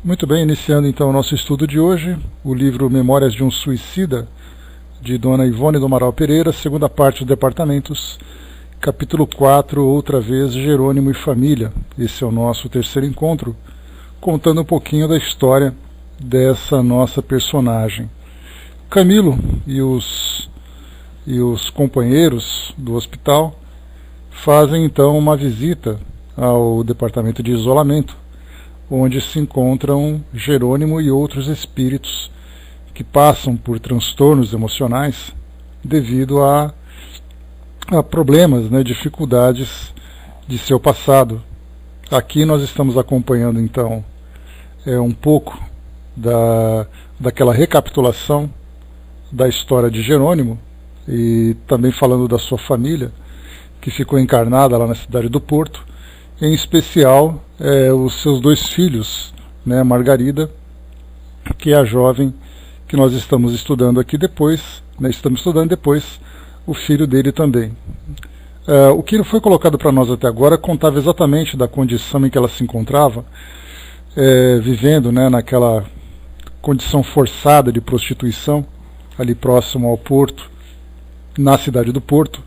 Muito bem, iniciando então o nosso estudo de hoje, o livro Memórias de um Suicida, de Dona Ivone do Amaral Pereira, segunda parte dos departamentos, capítulo 4, outra vez Jerônimo e Família. Esse é o nosso terceiro encontro, contando um pouquinho da história dessa nossa personagem. Camilo e os companheiros do hospital fazem então uma visita ao departamento de isolamento, onde se encontram Jerônimo e outros espíritos que passam por transtornos emocionais devido a problemas, dificuldades de seu passado. Aqui nós estamos acompanhando então um pouco daquela recapitulação da história de Jerônimo e também falando da sua família, que ficou encarnada lá na cidade do Porto, em especial os seus dois filhos, Margarida, que é a jovem que nós estamos estudando aqui depois, estamos estudando depois o filho dele também. O que foi colocado para nós até agora contava exatamente da condição em que ela se encontrava, vivendo naquela condição forçada de prostituição, ali próximo ao Porto, na cidade do Porto,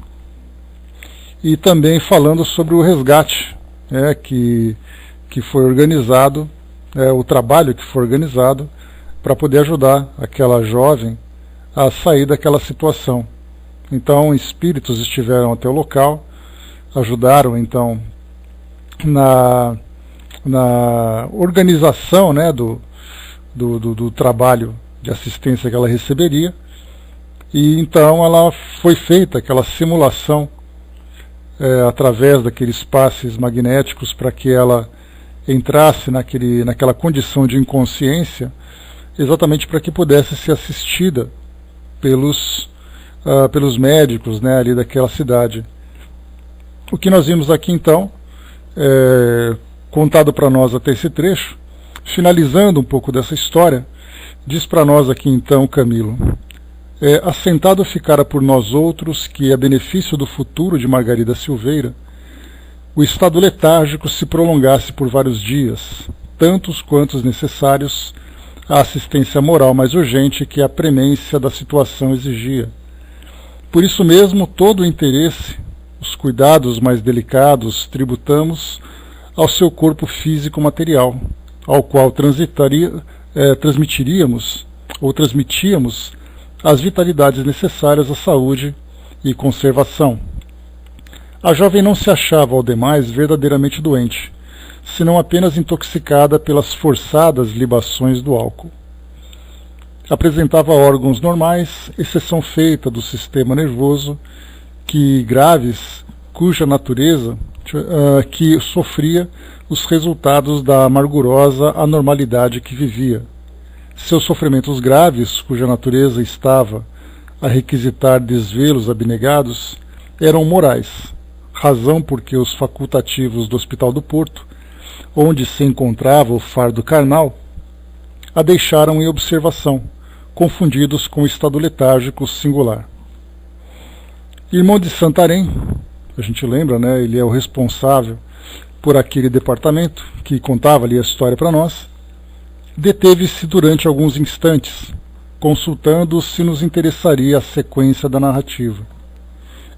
e também falando sobre o resgate que foi organizado, o trabalho que foi organizado para poder ajudar aquela jovem a sair daquela situação. Então espíritos estiveram até o local, ajudaram então na organização do trabalho de assistência que ela receberia, e então ela foi feita aquela simulação através daqueles passes magnéticos para que ela entrasse naquela condição de inconsciência, exatamente para que pudesse ser assistida pelos médicos ali daquela cidade. O que nós vimos aqui então, contado para nós até esse trecho, finalizando um pouco dessa história, diz para nós aqui então Camilo: assentado ficara por nós outros que, a benefício do futuro de Margarida Silveira, o estado letárgico se prolongasse por vários dias, tantos quantos necessários à assistência moral mais urgente que a premência da situação exigia. Por isso mesmo, todo o interesse, os cuidados mais delicados tributamos ao seu corpo físico material, ao qual transmitíamos as vitalidades necessárias à saúde e conservação. A jovem não se achava, ao demais, verdadeiramente doente, senão apenas intoxicada pelas forçadas libações do álcool. Apresentava órgãos normais, exceção feita do sistema nervoso, cuja natureza que sofria os resultados da amargurosa anormalidade que vivia. Seus sofrimentos graves, cuja natureza estava a requisitar desvelos abnegados, eram morais, razão porque os facultativos do Hospital do Porto, onde se encontrava o fardo carnal, a deixaram em observação, confundidos com o estado letárgico singular. Irmão de Santarém, a gente lembra, ele é o responsável por aquele departamento que contava ali a história para nós, deteve-se durante alguns instantes, consultando se nos interessaria a sequência da narrativa.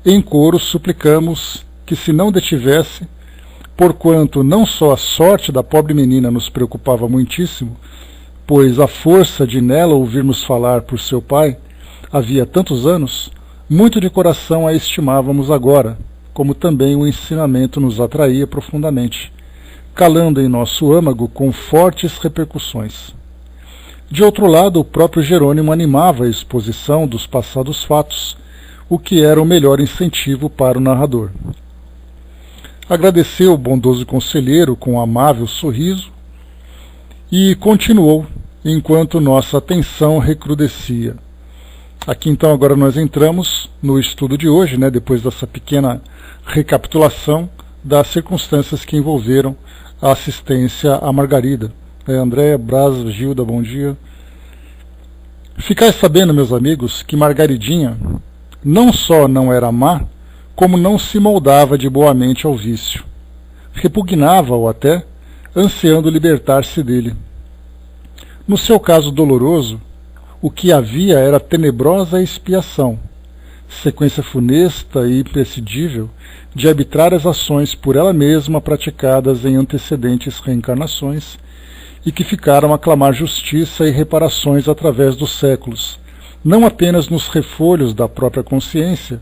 Em coro suplicamos que se não detivesse, porquanto não só a sorte da pobre menina nos preocupava muitíssimo, pois a força de nela ouvirmos falar por seu pai havia tantos anos, muito de coração a estimávamos agora, como também o ensinamento nos atraía profundamente, calando em nosso âmago com fortes repercussões. De outro lado, o próprio Jerônimo animava a exposição dos passados fatos, o que era o melhor incentivo para o narrador. Agradeceu o bondoso conselheiro com um amável sorriso e continuou, enquanto nossa atenção recrudescia. Aqui então agora nós entramos no estudo de hoje, depois dessa pequena recapitulação das circunstâncias que envolveram a assistência a Margarida. Andréia, Braz, Gilda, bom dia. Ficai sabendo, meus amigos, que Margaridinha não só não era má, como não se moldava de boamente ao vício. Repugnava-o até, ansiando libertar-se dele. No seu caso doloroso, o que havia era tenebrosa expiação, sequência funesta e imprescindível de arbitrárias ações por ela mesma praticadas em antecedentes reencarnações e que ficaram a clamar justiça e reparações através dos séculos, não apenas nos refolhos da própria consciência,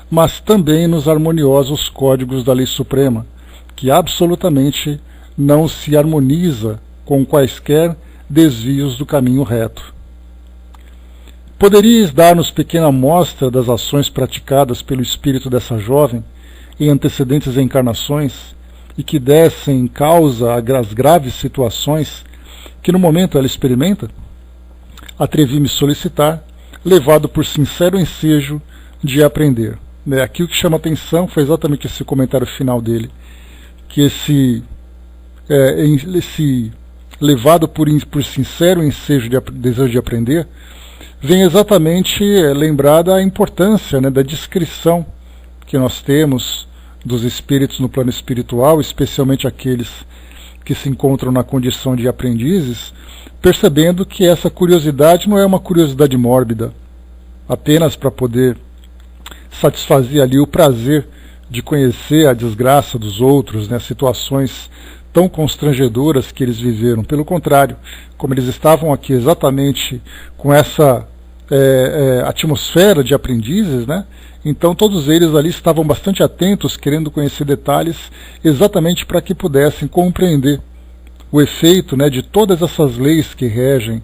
mas também nos harmoniosos códigos da lei suprema, que absolutamente não se harmoniza com quaisquer desvios do caminho reto. Poderias dar-nos pequena amostra das ações praticadas pelo espírito dessa jovem em antecedentes encarnações e que dessem causa às graves situações que no momento ela experimenta? Atrevi-me solicitar, levado por sincero ensejo de aprender. Aqui o que chama atenção foi exatamente esse comentário final dele, que esse levado por sincero ensejo de desejo de aprender, vem exatamente lembrar da importância, da descrição que nós temos dos espíritos no plano espiritual, especialmente aqueles que se encontram na condição de aprendizes, percebendo que essa curiosidade não é uma curiosidade mórbida, apenas para poder satisfazer ali o prazer de conhecer a desgraça dos outros, situações tão constrangedoras que eles viveram. Pelo contrário, como eles estavam aqui exatamente com essa atmosfera de aprendizes, então todos eles ali estavam bastante atentos, querendo conhecer detalhes, exatamente para que pudessem compreender o efeito de todas essas leis que regem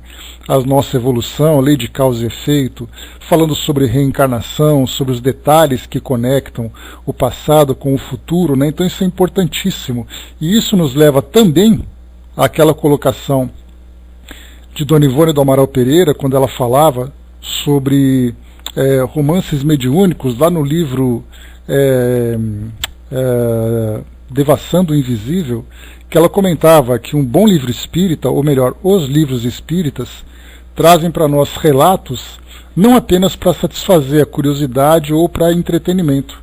a nossa evolução, a lei de causa e efeito, falando sobre reencarnação, sobre os detalhes que conectam o passado com o futuro, Então isso é importantíssimo. E isso nos leva também àquela colocação de Dona Ivone do Amaral Pereira, quando ela falava sobre romances mediúnicos, lá no livro Devassando o Invisível, que ela comentava que um bom livro espírita, ou melhor, os livros espíritas, trazem para nós relatos não apenas para satisfazer a curiosidade ou para entretenimento,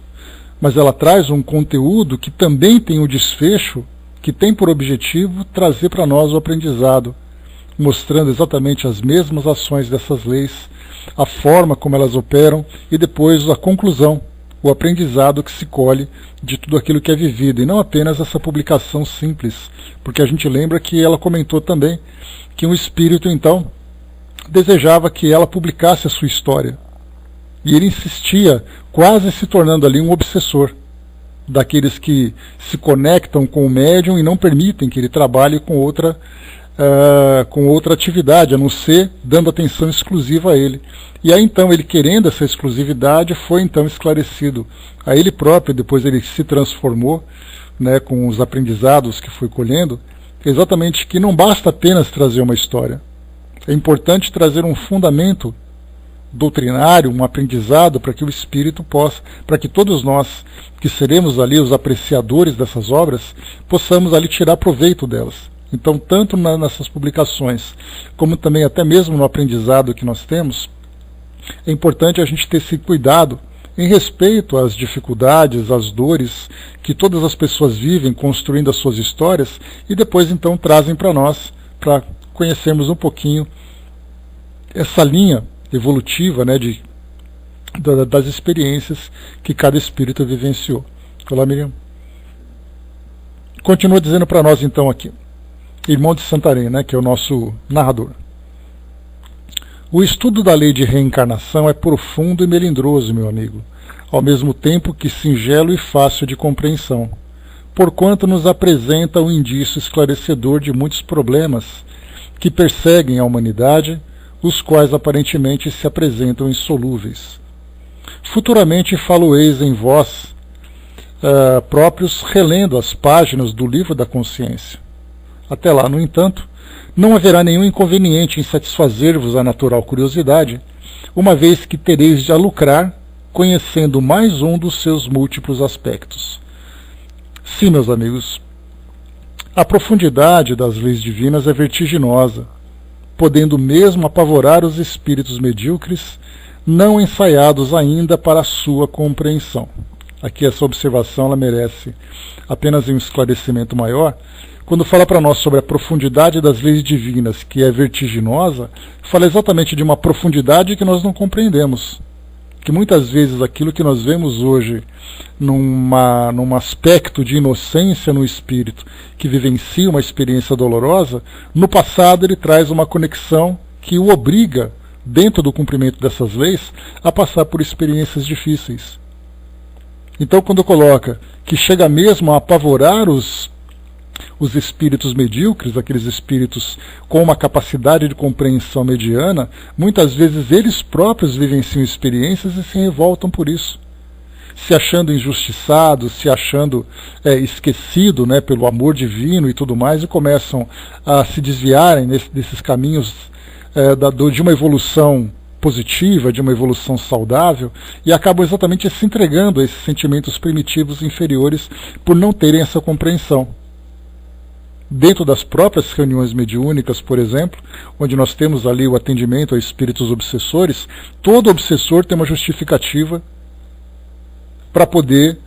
mas ela traz um conteúdo que também tem o desfecho, que tem por objetivo trazer para nós o aprendizado, mostrando exatamente as mesmas ações dessas leis, a forma como elas operam e depois a conclusão, o aprendizado que se colhe de tudo aquilo que é vivido, e não apenas essa publicação simples, porque a gente lembra que ela comentou também que um espírito, então, desejava que ela publicasse a sua história, e ele insistia, quase se tornando ali um obsessor, daqueles que se conectam com o médium e não permitem que ele trabalhe com outra atividade, a não ser dando atenção exclusiva a ele. E aí então ele, querendo essa exclusividade, foi então esclarecido a ele próprio, depois ele se transformou com os aprendizados que foi colhendo, exatamente que não basta apenas trazer uma história, é importante trazer um fundamento doutrinário, um aprendizado, para que o espírito possa, para que todos nós que seremos ali os apreciadores dessas obras, possamos ali tirar proveito delas. Então, tanto nessas publicações, como também até mesmo no aprendizado que nós temos, é importante a gente ter esse cuidado em respeito às dificuldades, às dores que todas as pessoas vivem construindo as suas histórias e depois então trazem para nós, para conhecermos um pouquinho essa linha evolutiva das experiências que cada espírito vivenciou. Olá, Miriam. Continua dizendo para nós então aqui, Irmão de Santarém, que é o nosso narrador. O estudo da lei de reencarnação é profundo e melindroso, meu amigo, ao mesmo tempo que singelo e fácil de compreensão, porquanto nos apresenta um indício esclarecedor de muitos problemas que perseguem a humanidade, os quais aparentemente se apresentam insolúveis. Futuramente falo-eis em vós próprios, relendo as páginas do livro da consciência. Até lá, no entanto, não haverá nenhum inconveniente em satisfazer-vos a natural curiosidade, uma vez que tereis de lucrar conhecendo mais um dos seus múltiplos aspectos. Sim, meus amigos, a profundidade das leis divinas é vertiginosa, podendo mesmo apavorar os espíritos medíocres, não ensaiados ainda para a sua compreensão. Aqui essa observação ela merece apenas um esclarecimento maior, quando fala para nós sobre a profundidade das leis divinas, que é vertiginosa, fala exatamente de uma profundidade que nós não compreendemos. Que muitas vezes aquilo que nós vemos hoje num aspecto de inocência no espírito, que vivencia uma experiência dolorosa, no passado ele traz uma conexão que o obriga, dentro do cumprimento dessas leis, a passar por experiências difíceis. Então, quando coloca que chega mesmo a apavorar os espíritos medíocres, aqueles espíritos com uma capacidade de compreensão mediana, muitas vezes eles próprios vivenciam experiências e se revoltam por isso, se achando injustiçados, se achando esquecido, né, pelo amor divino e tudo mais, e começam a se desviarem desses caminhos de uma evolução positiva, de uma evolução saudável, e acabam exatamente se entregando a esses sentimentos primitivos inferiores por não terem essa compreensão. Dentro das próprias reuniões mediúnicas, por exemplo, onde nós temos ali o atendimento a espíritos obsessores, todo obsessor tem uma justificativa para poder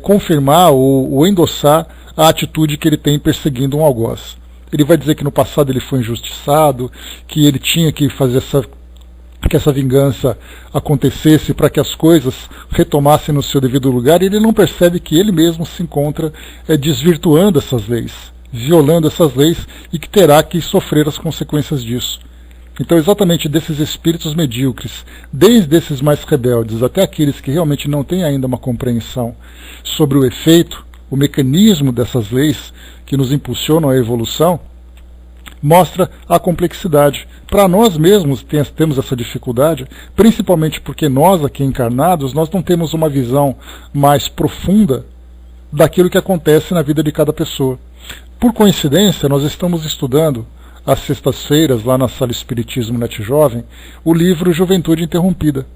confirmar ou endossar a atitude que ele tem perseguindo um algoz. Ele vai dizer que no passado ele foi injustiçado, que ele tinha que fazer que essa vingança acontecesse para que as coisas retomassem no seu devido lugar, e ele não percebe que ele mesmo se encontra desvirtuando essas leis, violando essas leis, e que terá que sofrer as consequências disso. Então, exatamente desses espíritos medíocres, desde esses mais rebeldes até aqueles que realmente não têm ainda uma compreensão sobre o efeito, o mecanismo dessas leis que nos impulsionam à evolução, mostra a complexidade. Para nós mesmos temos essa dificuldade, principalmente porque nós aqui encarnados, nós não temos uma visão mais profunda daquilo que acontece na vida de cada pessoa. Por coincidência, nós estamos estudando às sextas-feiras, lá na Sala Espiritismo Net Jovem, o livro Juventude Interrompida.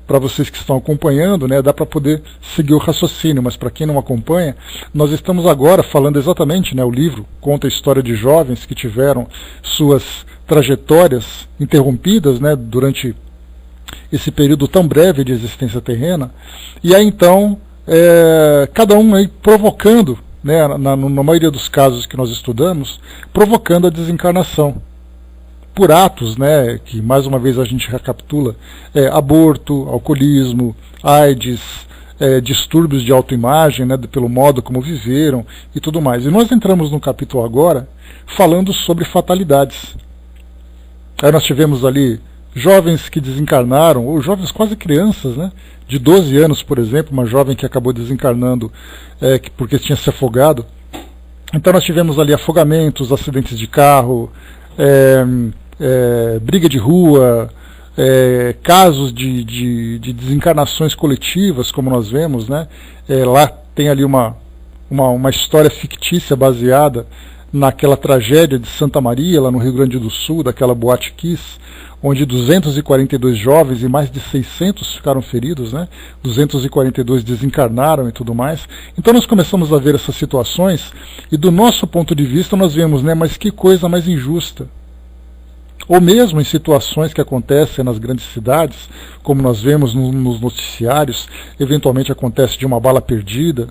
Para vocês que estão acompanhando, né, dá para poder seguir o raciocínio, mas para quem não acompanha, nós estamos agora falando exatamente, né, o livro conta a história de jovens que tiveram suas trajetórias interrompidas, né, durante esse período tão breve de existência terrena, e aí então, cada um aí provocando, né, na maioria dos casos que nós estudamos, provocando a desencarnação. Por atos, né, que mais uma vez a gente recapitula, aborto, alcoolismo, AIDS, distúrbios de autoimagem, né, pelo modo como viveram e tudo mais. E nós entramos no capítulo agora falando sobre fatalidades. Aí nós tivemos ali jovens que desencarnaram, ou jovens quase crianças, né, de 12 anos, por exemplo, uma jovem que acabou desencarnando porque tinha se afogado. Então nós tivemos ali afogamentos, acidentes de carro, briga de rua, casos de desencarnações coletivas, como nós vemos, né? Lá tem ali uma história fictícia baseada naquela tragédia de Santa Maria, lá no Rio Grande do Sul, daquela Boate Kiss, onde 242 jovens e mais de 600 ficaram feridos, né? 242 desencarnaram e tudo mais. Então nós começamos a ver essas situações, e do nosso ponto de vista nós vemos, né, mas que coisa mais injusta. Ou mesmo em situações que acontecem nas grandes cidades, como nós vemos nos noticiários, eventualmente acontece de uma bala perdida,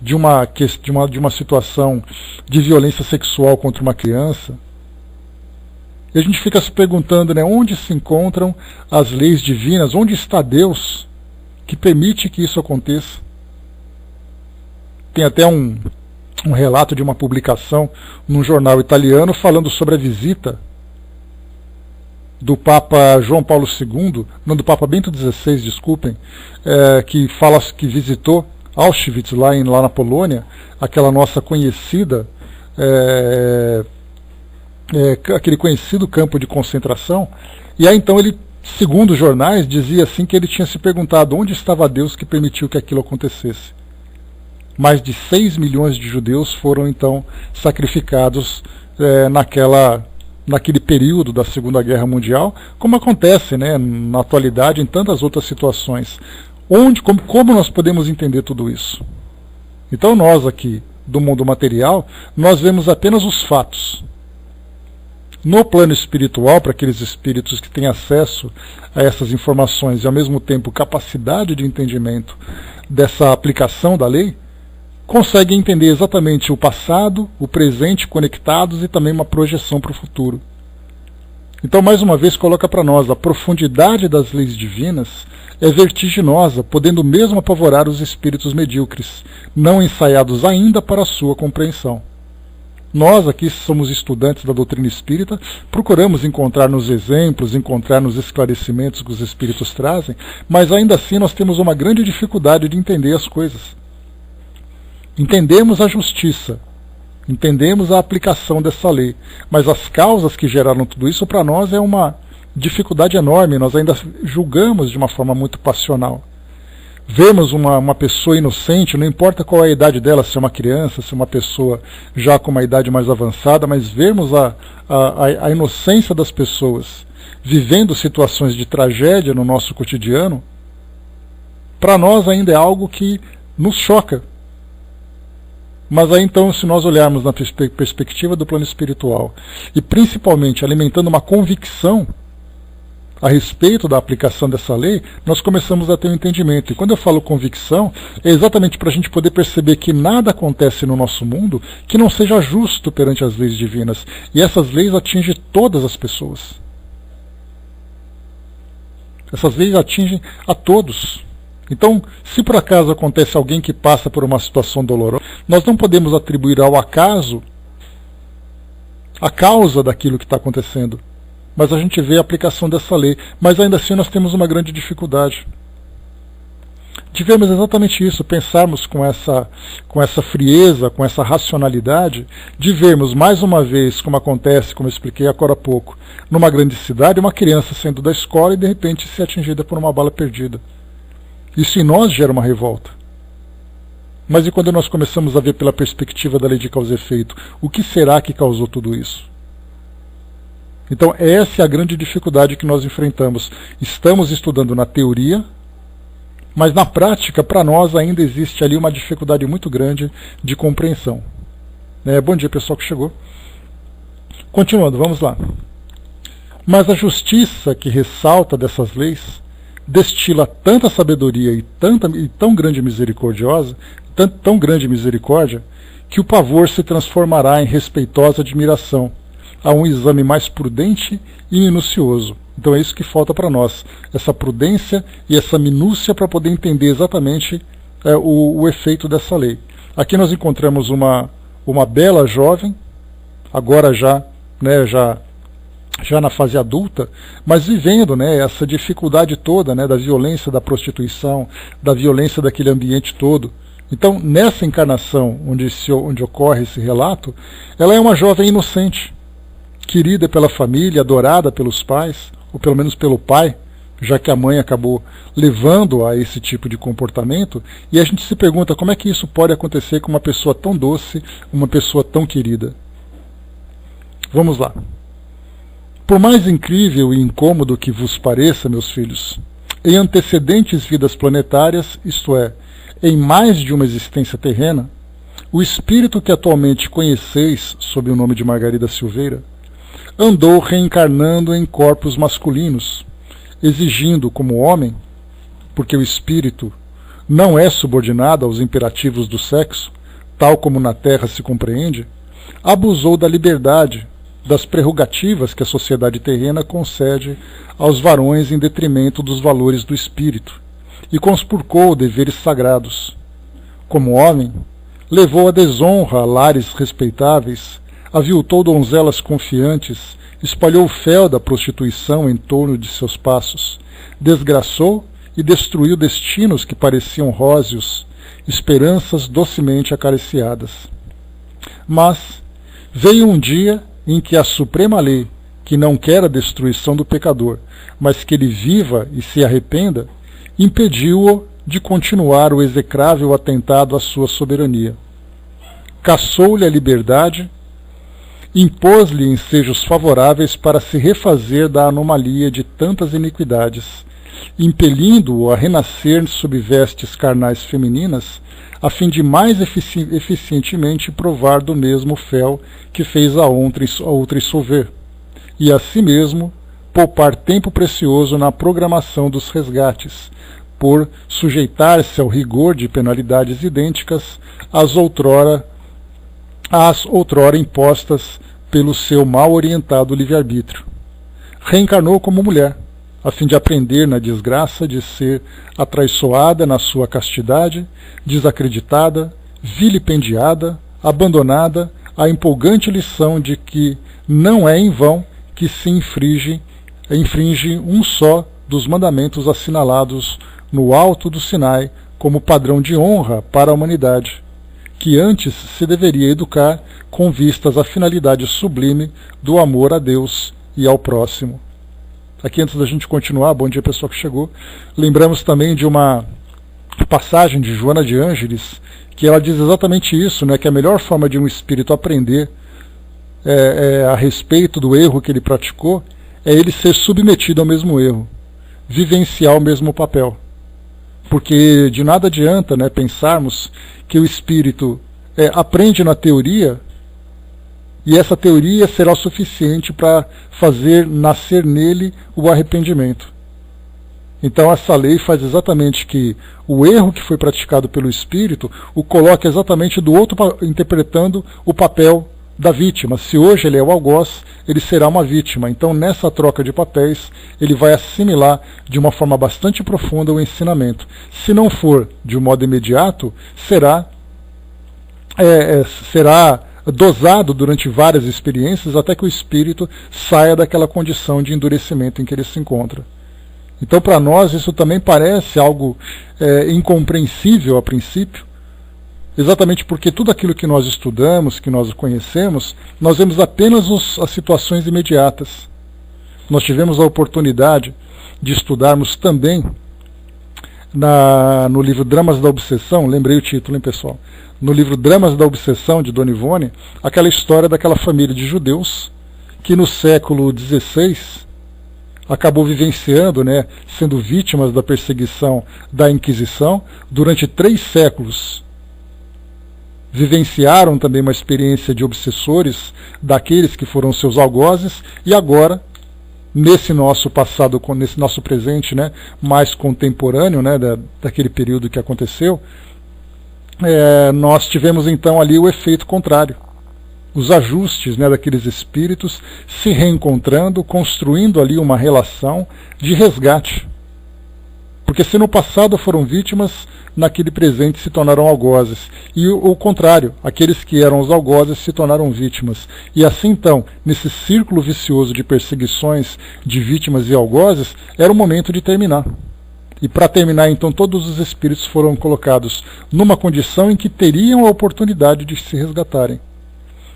de uma situação de violência sexual contra uma criança. E a gente fica se perguntando, né, onde se encontram as leis divinas, onde está Deus que permite que isso aconteça. Tem até um relato de uma publicação num jornal italiano falando sobre a visita do Papa João Paulo II, não, do Papa Bento XVI, desculpem, que fala que visitou Auschwitz, lá na Polônia, aquela nossa conhecida, aquele conhecido campo de concentração. E aí então ele, segundo os jornais, dizia assim que ele tinha se perguntado onde estava Deus que permitiu que aquilo acontecesse. Mais de 6 milhões de judeus foram então sacrificados naquele período da Segunda Guerra Mundial, como acontece, né, na atualidade em tantas outras situações. Como nós podemos entender tudo isso? Então nós aqui, do mundo material, nós vemos apenas os fatos. No plano espiritual, para aqueles espíritos que têm acesso a essas informações e ao mesmo tempo capacidade de entendimento dessa aplicação da lei, conseguem entender exatamente o passado, o presente conectados e também uma projeção para o futuro. Então, mais uma vez, coloca para nós, a profundidade das leis divinas é vertiginosa, podendo mesmo apavorar os espíritos medíocres, não ensaiados ainda para a sua compreensão. Nós aqui somos estudantes da doutrina espírita, procuramos encontrar nos exemplos, encontrar nos esclarecimentos que os espíritos trazem, mas ainda assim nós temos uma grande dificuldade de entender as coisas. Entendemos a justiça, entendemos a aplicação dessa lei, mas as causas que geraram tudo isso para nós é uma dificuldade enorme, nós ainda julgamos de uma forma muito passional. Vemos uma pessoa inocente, não importa qual é a idade dela, se é uma criança, se é uma pessoa já com uma idade mais avançada, mas vermos a inocência das pessoas vivendo situações de tragédia no nosso cotidiano, para nós ainda é algo que nos choca. Mas aí então, se nós olharmos na perspectiva do plano espiritual, e principalmente alimentando uma convicção a respeito da aplicação dessa lei, nós começamos a ter um entendimento. E quando eu falo convicção, é exatamente para a gente poder perceber que nada acontece no nosso mundo que não seja justo perante as leis divinas. E essas leis atingem todas as pessoas. Essas leis atingem a todos. Então, se por acaso acontece alguém que passa por uma situação dolorosa, nós não podemos atribuir ao acaso a causa daquilo que está acontecendo. Mas a gente vê a aplicação dessa lei. Mas ainda assim nós temos uma grande dificuldade. Tivemos exatamente isso, pensarmos com essa frieza, com essa racionalidade, de vermos mais uma vez, como acontece, como eu expliquei agora há pouco, numa grande cidade, uma criança saindo da escola e de repente ser atingida por uma bala perdida. Isso em nós gera uma revolta. Mas e quando nós começamos a ver pela perspectiva da lei de causa e efeito, o que será que causou tudo isso? Então essa é a grande dificuldade que nós enfrentamos. Estamos estudando na teoria, mas na prática, para nós, ainda existe ali uma dificuldade muito grande de compreensão. Bom dia, pessoal que chegou. Continuando, vamos lá. Mas a justiça que ressalta dessas leis destila tanta sabedoria e tão grande misericórdia, que o pavor se transformará em respeitosa admiração, a um exame mais prudente e minucioso. Então é isso que falta para nós, essa prudência e essa minúcia para poder entender exatamente o efeito dessa lei. Aqui nós encontramos uma bela jovem, agora já na fase adulta, mas vivendo essa dificuldade toda da violência da prostituição, da violência daquele ambiente todo. Então, nessa encarnação onde ocorre esse relato, ela é uma jovem inocente, querida pela família, adorada pelos pais, ou pelo menos pelo pai, já que a mãe acabou levando a esse tipo de comportamento, e a gente se pergunta como é que isso pode acontecer com uma pessoa tão doce, uma pessoa tão querida. Vamos lá. Por mais incrível e incômodo que vos pareça, meus filhos, em antecedentes vidas planetárias, isto é, em mais de uma existência terrena, o espírito que atualmente conheceis sob o nome de Margarida Silveira andou reencarnando em corpos masculinos, exigindo como homem, porque o espírito não é subordinado aos imperativos do sexo, tal como na Terra se compreende, abusou da liberdade, das prerrogativas que a sociedade terrena concede aos varões em detrimento dos valores do espírito, e conspurcou deveres sagrados. Como homem, levou a desonra a lares respeitáveis, aviltou donzelas confiantes, espalhou o fel da prostituição em torno de seus passos, desgraçou e destruiu destinos que pareciam róseos, esperanças docemente acariciadas. Mas veio um dia em que a suprema lei, que não quer a destruição do pecador, mas que ele viva e se arrependa, impediu-o de continuar o execrável atentado à sua soberania. Cassou-lhe a liberdade, impôs-lhe ensejos favoráveis para se refazer da anomalia de tantas iniquidades, impelindo-o a renascer sob vestes carnais femininas, a fim de mais eficientemente provar do mesmo fel que fez a outra solver, e a si mesmo poupar tempo precioso na programação dos resgates, por sujeitar-se ao rigor de penalidades idênticas às outrora impostas pelo seu mal orientado livre-arbítrio. Reencarnou como mulher, a fim de aprender na desgraça de ser atraiçoada na sua castidade, desacreditada, vilipendiada, abandonada, a empolgante lição de que não é em vão que se infringe um só dos mandamentos assinalados no alto do Sinai como padrão de honra para a humanidade, que antes se deveria educar com vistas à finalidade sublime do amor a Deus e ao próximo. Aqui, antes da gente continuar, bom dia pessoal que chegou, lembramos também de uma passagem de Joana de Ângeles, que ela diz exatamente isso, né, que a melhor forma de um espírito aprender a respeito do erro que ele praticou é ele ser submetido ao mesmo erro, vivenciar o mesmo papel. Porque de nada adianta, né, pensarmos que o espírito aprende na teoria e essa teoria será o suficiente para fazer nascer nele o arrependimento. Então essa lei faz exatamente que o erro que foi praticado pelo espírito o coloca exatamente do outro, interpretando o papel da vítima. Se hoje ele é o algoz, ele será uma vítima. Então nessa troca de papéis ele vai assimilar de uma forma bastante profunda o ensinamento. Se não for de um modo imediato, será dosado durante várias experiências até que o espírito saia daquela condição de endurecimento em que ele se encontra. Então para nós isso também parece algo incompreensível a princípio, exatamente porque tudo aquilo que nós estudamos, que nós conhecemos, nós vemos apenas as situações imediatas. Nós tivemos a oportunidade de estudarmos também no livro Dramas da Obsessão, lembrei o título, hein, pessoal? No livro Dramas da Obsessão, de Dona Ivone, aquela história daquela família de judeus que no século XVI acabou vivenciando, né, sendo vítimas da perseguição da Inquisição durante 3 séculos. Vivenciaram também uma experiência de obsessores daqueles que foram seus algozes, e agora, nesse nosso passado, nesse nosso presente, né, mais contemporâneo, né, daquele período que aconteceu, nós tivemos então ali o efeito contrário. Os ajustes, né, daqueles espíritos se reencontrando, construindo ali uma relação de resgate. Porque se no passado foram vítimas, naquele presente se tornaram algozes. E o contrário, aqueles que eram os algozes se tornaram vítimas. E assim então, nesse círculo vicioso de perseguições de vítimas e algozes, era o momento de terminar. E para terminar, então, todos os espíritos foram colocados numa condição em que teriam a oportunidade de se resgatarem.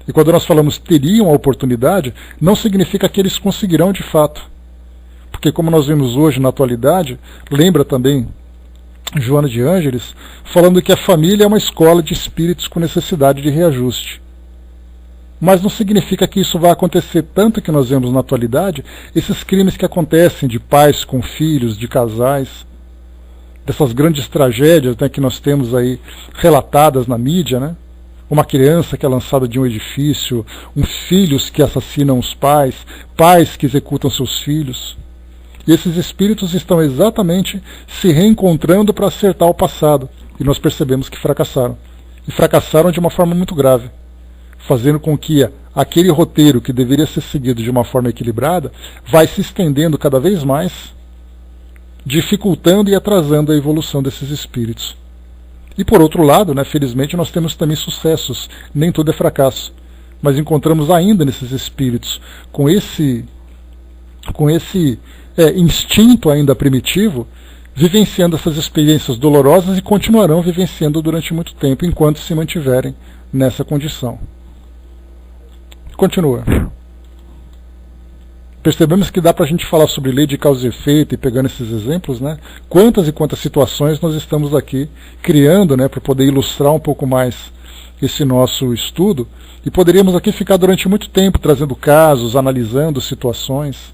E quando nós falamos teriam a oportunidade, não significa que eles conseguirão de fato. Porque como nós vemos hoje na atualidade, lembra também Joana de Ângeles, falando que a família é uma escola de espíritos com necessidade de reajuste. Mas não significa que isso vai acontecer, tanto que nós vemos na atualidade esses crimes que acontecem de pais com filhos, de casais, dessas grandes tragédias, né, que nós temos aí relatadas na mídia, né? Uma criança que é lançada de um edifício, filhos que assassinam os pais, pais que executam seus filhos. E esses espíritos estão exatamente se reencontrando para acertar o passado. E nós percebemos que fracassaram. E fracassaram de uma forma muito grave, fazendo com que aquele roteiro que deveria ser seguido de uma forma equilibrada vai se estendendo cada vez mais, dificultando e atrasando a evolução desses espíritos. E por outro lado, né, felizmente nós temos também sucessos, nem tudo é fracasso, mas encontramos ainda nesses espíritos com esse instinto ainda primitivo, vivenciando essas experiências dolorosas e continuarão vivenciando durante muito tempo, enquanto se mantiverem nessa condição. Continua. Percebemos que dá para a gente falar sobre lei de causa e efeito, e pegando esses exemplos, né? Quantas e quantas situações nós estamos aqui criando, né, para poder ilustrar um pouco mais esse nosso estudo, e poderíamos aqui ficar durante muito tempo trazendo casos, analisando situações.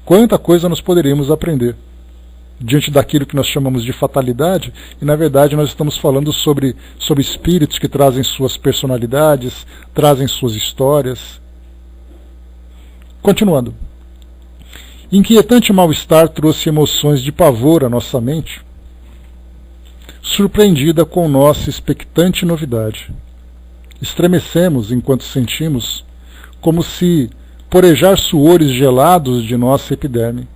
Quanta coisa nós poderíamos aprender diante daquilo que nós chamamos de fatalidade, e na verdade nós estamos falando sobre espíritos que trazem suas personalidades, trazem suas histórias. Continuando. Inquietante mal-estar trouxe emoções de pavor à nossa mente, surpreendida com nossa expectante novidade. Estremecemos enquanto sentimos, como se porejar suores gelados de nossa epiderme.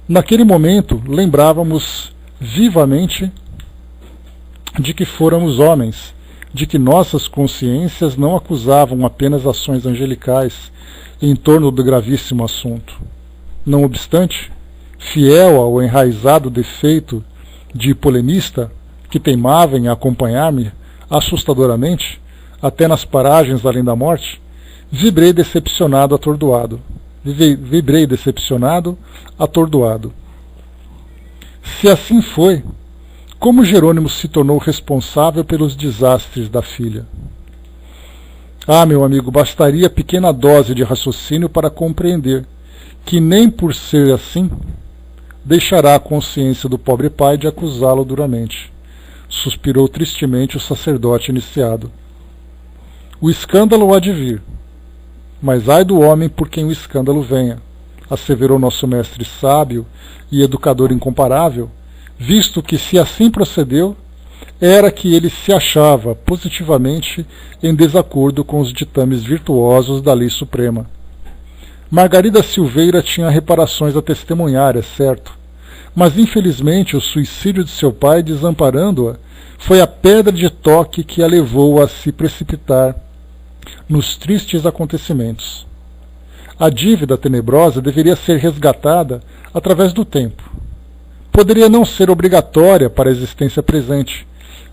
Naquele momento, lembrávamos vivamente de que fôramos homens, de que nossas consciências não acusavam apenas ações angelicais em torno do gravíssimo assunto. Não obstante, fiel ao enraizado defeito de polemista que teimava em acompanhar-me assustadoramente, até nas paragens além da morte, vibrei decepcionado, atordoado. Se assim foi, como Jerônimo se tornou responsável pelos desastres da filha? Ah, meu amigo, bastaria pequena dose de raciocínio para compreender que nem por ser assim deixará a consciência do pobre pai de acusá-lo duramente. Suspirou tristemente o sacerdote iniciado. O escândalo há de vir, mas ai do homem por quem o escândalo venha, asseverou nosso mestre sábio e educador incomparável, visto que se assim procedeu, era que ele se achava positivamente em desacordo com os ditames virtuosos da lei suprema. Margarida Silveira tinha reparações a testemunhar, é certo, mas infelizmente o suicídio de seu pai, desamparando-a, foi a pedra de toque que a levou a se precipitar nos tristes acontecimentos. A dívida tenebrosa deveria ser resgatada através do tempo. Poderia não ser obrigatória para a existência presente,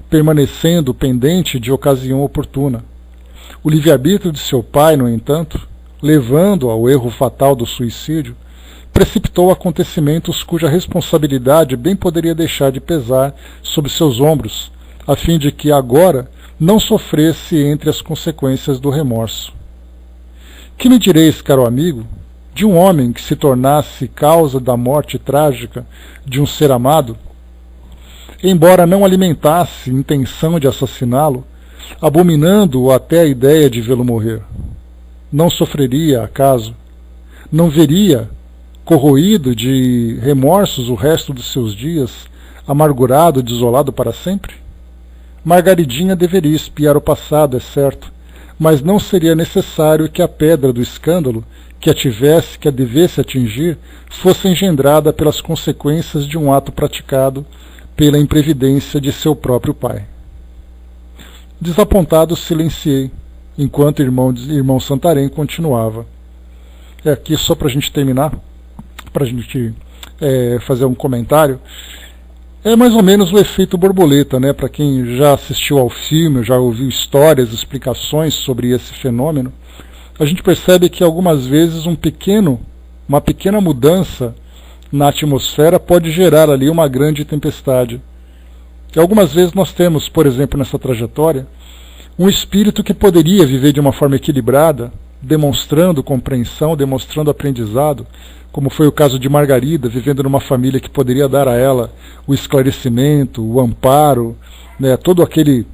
permanecendo pendente de ocasião oportuna. O livre-arbítrio de seu pai, no entanto, levando ao erro fatal do suicídio, precipitou acontecimentos cuja responsabilidade bem poderia deixar de pesar sobre seus ombros, a fim de que agora não sofresse entre as consequências do remorso. Que me direis, caro amigo, de um homem que se tornasse causa da morte trágica de um ser amado, embora não alimentasse intenção de assassiná-lo, abominando-o até a ideia de vê-lo morrer? Não sofreria, acaso? Não veria, corroído de remorsos o resto dos seus dias, amargurado, desolado para sempre? Margaridinha deveria espiar o passado, é certo, mas não seria necessário que a pedra do escândalo, que a devesse atingir, fosse engendrada pelas consequências de um ato praticado pela imprevidência de seu próprio pai. Desapontado, silenciei, enquanto irmão Santarém continuava. É aqui só para a gente terminar, para a gente fazer um comentário. É mais ou menos o efeito borboleta, né? Para quem já assistiu ao filme, já ouviu histórias, explicações sobre esse fenômeno, a gente percebe que algumas vezes uma pequena mudança na atmosfera pode gerar ali uma grande tempestade. E algumas vezes nós temos, por exemplo, nessa trajetória, um espírito que poderia viver de uma forma equilibrada, demonstrando compreensão, demonstrando aprendizado, como foi o caso de Margarida, vivendo numa família que poderia dar a ela o esclarecimento, o amparo, né, todo aquele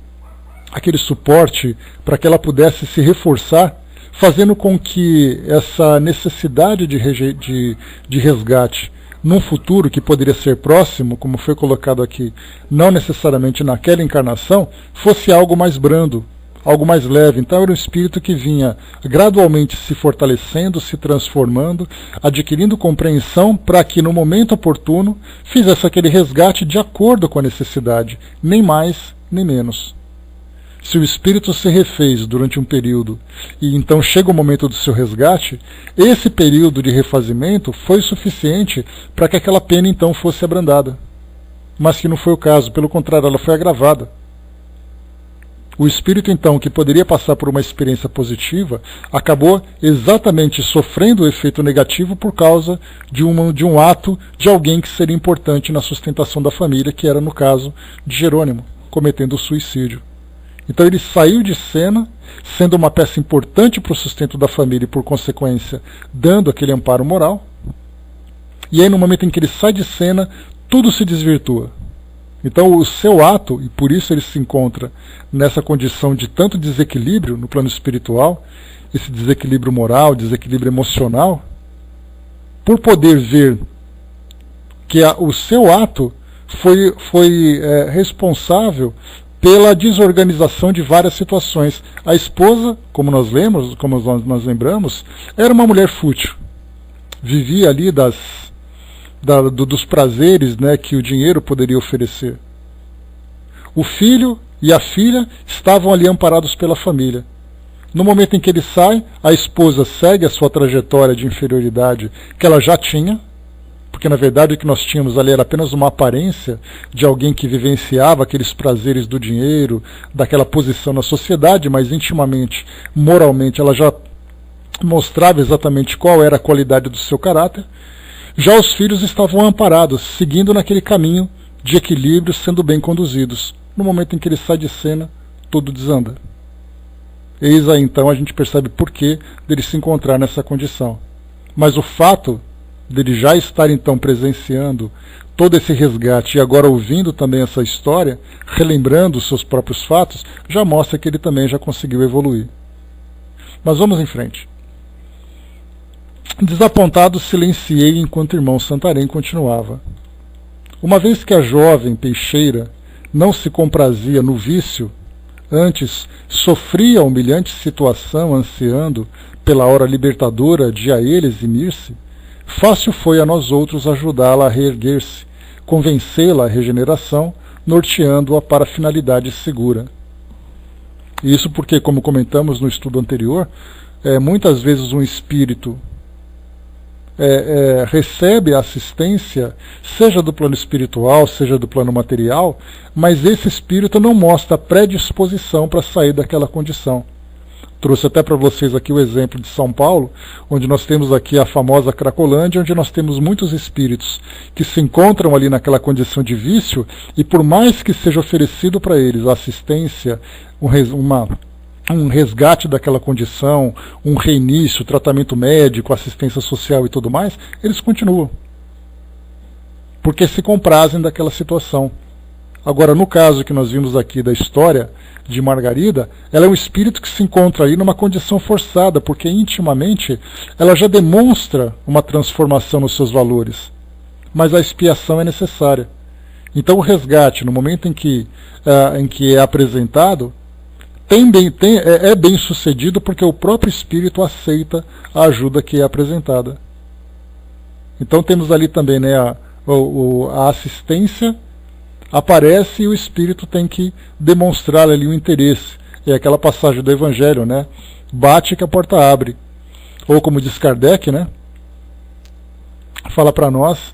suporte para que ela pudesse se reforçar, fazendo com que essa necessidade de resgate num futuro que poderia ser próximo, como foi colocado aqui, não necessariamente naquela encarnação, fosse algo mais brando, algo mais leve. Então era um espírito que vinha gradualmente se fortalecendo, se transformando, adquirindo compreensão para que no momento oportuno fizesse aquele resgate de acordo com a necessidade, nem mais nem menos. Se o espírito se refez durante um período e então chega o momento do seu resgate, esse período de refazimento foi suficiente para que aquela pena então fosse abrandada. Mas que não foi o caso, pelo contrário, ela foi agravada. O espírito então, que poderia passar por uma experiência positiva, acabou exatamente sofrendo o efeito negativo por causa de um ato de alguém que seria importante na sustentação da família, que era no caso de Jerônimo, cometendo o suicídio. Então ele saiu de cena, sendo uma peça importante para o sustento da família e, por consequência, dando aquele amparo moral. E aí, no momento em que ele sai de cena, tudo se desvirtua. Então o seu ato, e por isso ele se encontra nessa condição de tanto desequilíbrio no plano espiritual, esse desequilíbrio moral, desequilíbrio emocional, por poder ver que o seu ato foi responsável pela desorganização de várias situações. A esposa, como nós lembramos, era uma mulher fútil. Vivia ali dos prazeres, né, que o dinheiro poderia oferecer. O filho e a filha estavam ali amparados pela família. No momento em que ele sai, a esposa segue a sua trajetória de inferioridade que ela já tinha, porque na verdade o que nós tínhamos ali era apenas uma aparência de alguém que vivenciava aqueles prazeres do dinheiro, daquela posição na sociedade, mas intimamente, moralmente, ela já mostrava exatamente qual era a qualidade do seu caráter. Já os filhos estavam amparados, seguindo naquele caminho de equilíbrio, sendo bem conduzidos. No momento em que ele sai de cena, tudo desanda. Eis aí então a gente percebe por que dele se encontrar nessa condição. Mas o fato dele já estar então presenciando todo esse resgate e agora ouvindo também essa história, relembrando os seus próprios fatos, já mostra que ele também já conseguiu evoluir. Mas vamos em frente. Desapontado, silenciei enquanto o irmão Santarém continuava. Uma vez que a jovem peixeira não se comprazia no vício, antes sofria a humilhante situação ansiando pela hora libertadora de a ele eximir-se, fácil foi a nós outros ajudá-la a reerguer-se, convencê-la à regeneração, norteando-a para a finalidade segura. Isso porque, como comentamos no estudo anterior, muitas vezes um espírito recebe a assistência, seja do plano espiritual, seja do plano material, mas esse espírito não mostra a predisposição para sair daquela condição. Trouxe até para vocês aqui o exemplo de São Paulo, onde nós temos aqui a famosa Cracolândia, onde nós temos muitos espíritos que se encontram ali naquela condição de vício, e por mais que seja oferecido para eles a assistência, um resgate daquela condição, um reinício, tratamento médico, assistência social e tudo mais, eles continuam. Porque se comprazem daquela situação. Agora, no caso que nós vimos aqui da história de Margarida, ela é um espírito que se encontra aí numa condição forçada, porque intimamente ela já demonstra uma transformação nos seus valores. Mas a expiação é necessária. Então o resgate, no momento em que é apresentado, é bem sucedido porque o próprio espírito aceita a ajuda que é apresentada. Então temos ali também, né, a assistência aparece e o espírito tem que demonstrar ali o interesse. É aquela passagem do Evangelho, né? Bate que a porta abre. Ou como diz Kardec, né? Fala para nós,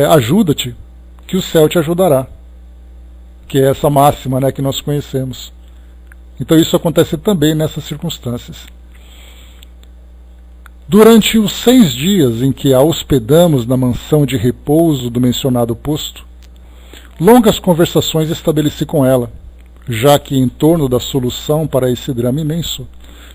ajuda-te, que o céu te ajudará. Que é essa máxima, né, que nós conhecemos. Então isso acontece também nessas circunstâncias. Durante os 6 dias em que a hospedamos na mansão de repouso do mencionado posto, longas conversações estabeleci com ela, já que em torno da solução para esse drama imenso,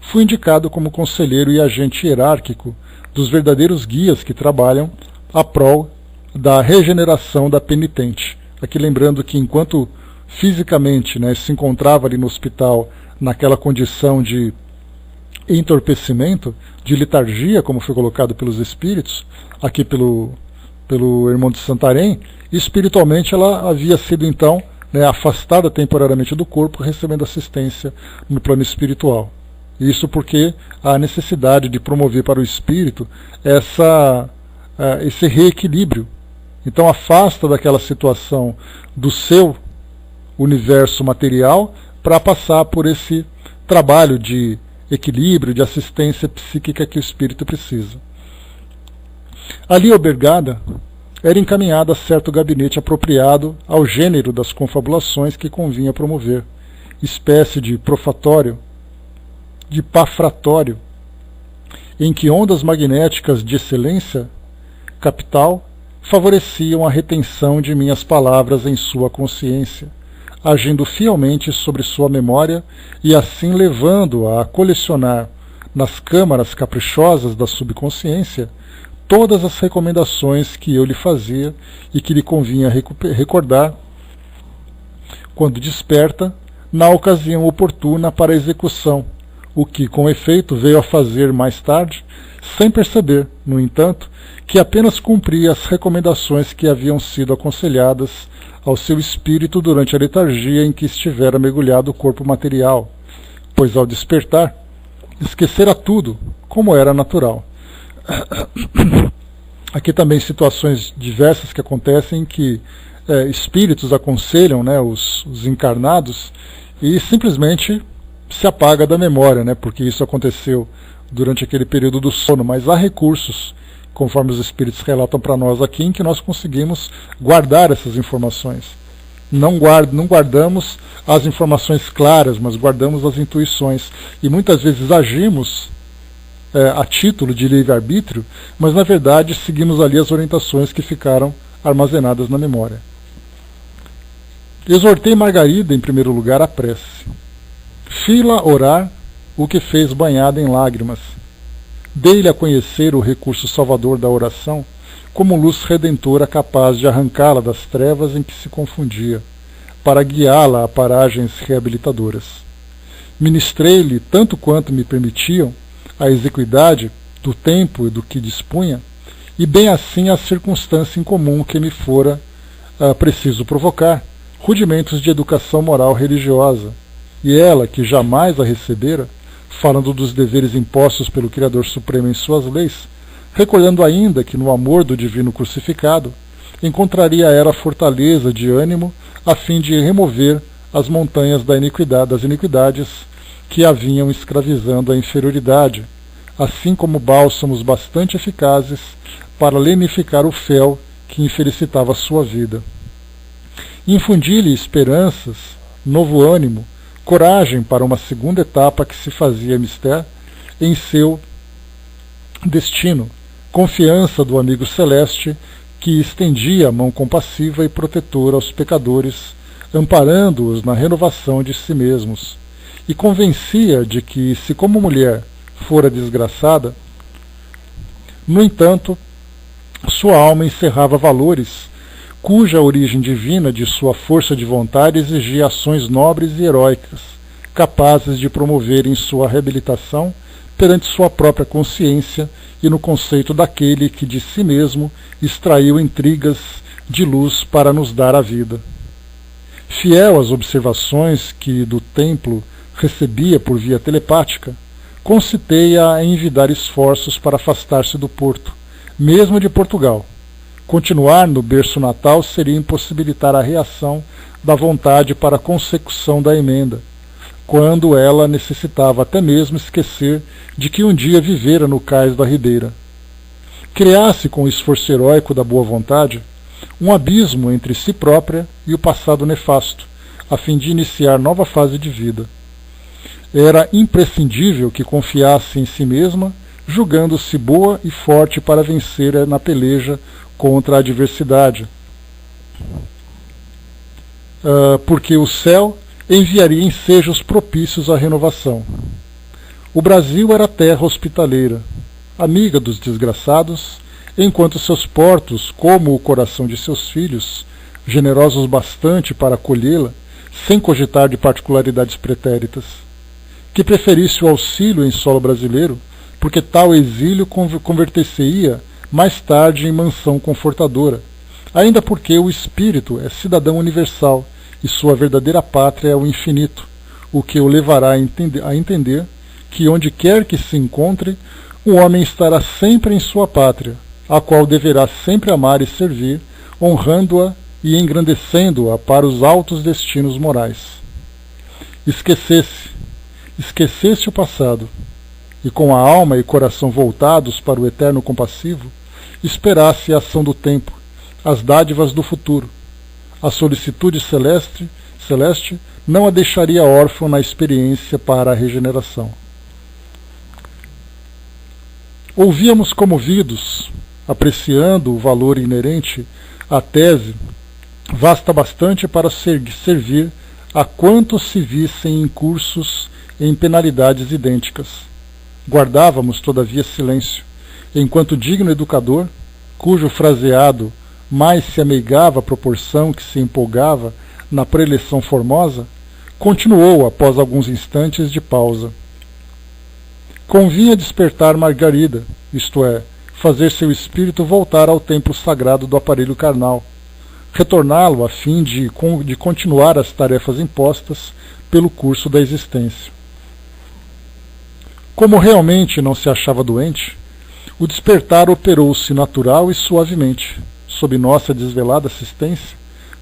fui indicado como conselheiro e agente hierárquico dos verdadeiros guias que trabalham a prol da regeneração da penitente. Aqui lembrando que enquanto fisicamente, né, se encontrava ali no hospital naquela condição de entorpecimento, de letargia, como foi colocado pelos espíritos, aqui pelo irmão de Santarém, espiritualmente ela havia sido então, né, afastada temporariamente do corpo, recebendo assistência no plano espiritual. Isso porque há necessidade de promover para o espírito esse reequilíbrio. Então afasta daquela situação do seu universo material para passar por esse trabalho de equilíbrio, de assistência psíquica que o espírito precisa. Ali albergada, era encaminhada a certo gabinete apropriado ao gênero das confabulações que convinha promover, espécie de profatório, de pafratório, em que ondas magnéticas de excelência capital favoreciam a retenção de minhas palavras em sua consciência, agindo fielmente sobre sua memória e assim levando-a a colecionar nas câmaras caprichosas da subconsciência todas as recomendações que eu lhe fazia e que lhe convinha recordar quando desperta, na ocasião oportuna para a execução, o que, com efeito, veio a fazer mais tarde, sem perceber, no entanto, que apenas cumpria as recomendações que haviam sido aconselhadas ao seu espírito durante a letargia em que estivera mergulhado o corpo material, pois ao despertar, esquecera tudo, como era natural. Aqui também situações diversas que acontecem em que espíritos aconselham, né, os encarnados, e simplesmente se apaga da memória, né, porque isso aconteceu durante aquele período do sono, mas há recursos, conforme os espíritos relatam para nós aqui, em que nós conseguimos guardar essas informações. Não guardamos as informações claras, mas guardamos as intuições. E muitas vezes agimos a título de livre-arbítrio, mas na verdade seguimos ali as orientações que ficaram armazenadas na memória. Exortei Margarida, em primeiro lugar, à prece. Fi-la orar, o que fez banhada em lágrimas. Dei-lhe a conhecer o recurso salvador da oração, como luz redentora capaz de arrancá-la das trevas em que se confundia, para guiá-la a paragens reabilitadoras. Ministrei-lhe, tanto quanto me permitiam, a exequidade do tempo e do que dispunha, e bem assim a circunstância incomum que me fora preciso provocar, rudimentos de educação moral religiosa, e ela, que jamais a recebera, falando dos deveres impostos pelo Criador Supremo em suas leis, recordando ainda que no amor do Divino Crucificado encontraria ela fortaleza de ânimo a fim de remover as montanhas das iniquidades que a vinham escravizando a inferioridade, assim como bálsamos bastante eficazes para lenificar o fel que infelicitava sua vida. Infundi-lhe esperanças, novo ânimo, coragem para uma segunda etapa que se fazia mister em seu destino, confiança do amigo celeste que estendia a mão compassiva e protetora aos pecadores, amparando-os na renovação de si mesmos, e convencia de que, se como mulher fora desgraçada, no entanto, sua alma encerrava valores cuja origem divina de sua força de vontade exigia ações nobres e heróicas, capazes de promoverem sua reabilitação perante sua própria consciência e no conceito daquele que de si mesmo extraiu intrigas de luz para nos dar a vida. Fiel às observações que do templo recebia por via telepática, concitei-a a envidar esforços para afastar-se do Porto, mesmo de Portugal. Continuar no berço natal seria impossibilitar a reação da vontade para a consecução da emenda, quando ela necessitava até mesmo esquecer de que um dia vivera no cais da Ribeira. Criasse com o esforço heróico da boa vontade um abismo entre si própria e o passado nefasto, a fim de iniciar nova fase de vida. Era imprescindível que confiasse em si mesma, julgando-se boa e forte para vencer na peleja contra a adversidade, porque o céu enviaria ensejos propícios à renovação. O Brasil era terra hospitaleira, amiga dos desgraçados, enquanto seus portos, como o coração de seus filhos, generosos bastante para acolhê-la, sem cogitar de particularidades pretéritas. Que preferisse o auxílio em solo brasileiro, porque tal exílio converter-se-ia mais tarde em mansão confortadora, ainda porque o espírito é cidadão universal e sua verdadeira pátria é o infinito, o que o levará a entender que onde quer que se encontre, o homem estará sempre em sua pátria, a qual deverá sempre amar e servir, honrando-a e engrandecendo-a para os altos destinos morais. Esquecesse o passado, e com a alma e coração voltados para o eterno compassivo, esperasse a ação do tempo, as dádivas do futuro. A solicitude celeste não a deixaria órfã na experiência para a regeneração. Ouvíamos comovidos, apreciando o valor inerente à tese, vasta bastante para servir a quantos se vissem incursos em penalidades idênticas. Guardávamos, todavia, silêncio, enquanto digno educador, cujo fraseado mais se ameigava à proporção que se empolgava na preleção formosa, continuou após alguns instantes de pausa. Convinha despertar Margarida, isto é, fazer seu espírito voltar ao templo sagrado do aparelho carnal, retorná-lo a fim de continuar as tarefas impostas pelo curso da existência. Como realmente não se achava doente, o despertar operou-se natural e suavemente, sob nossa desvelada assistência,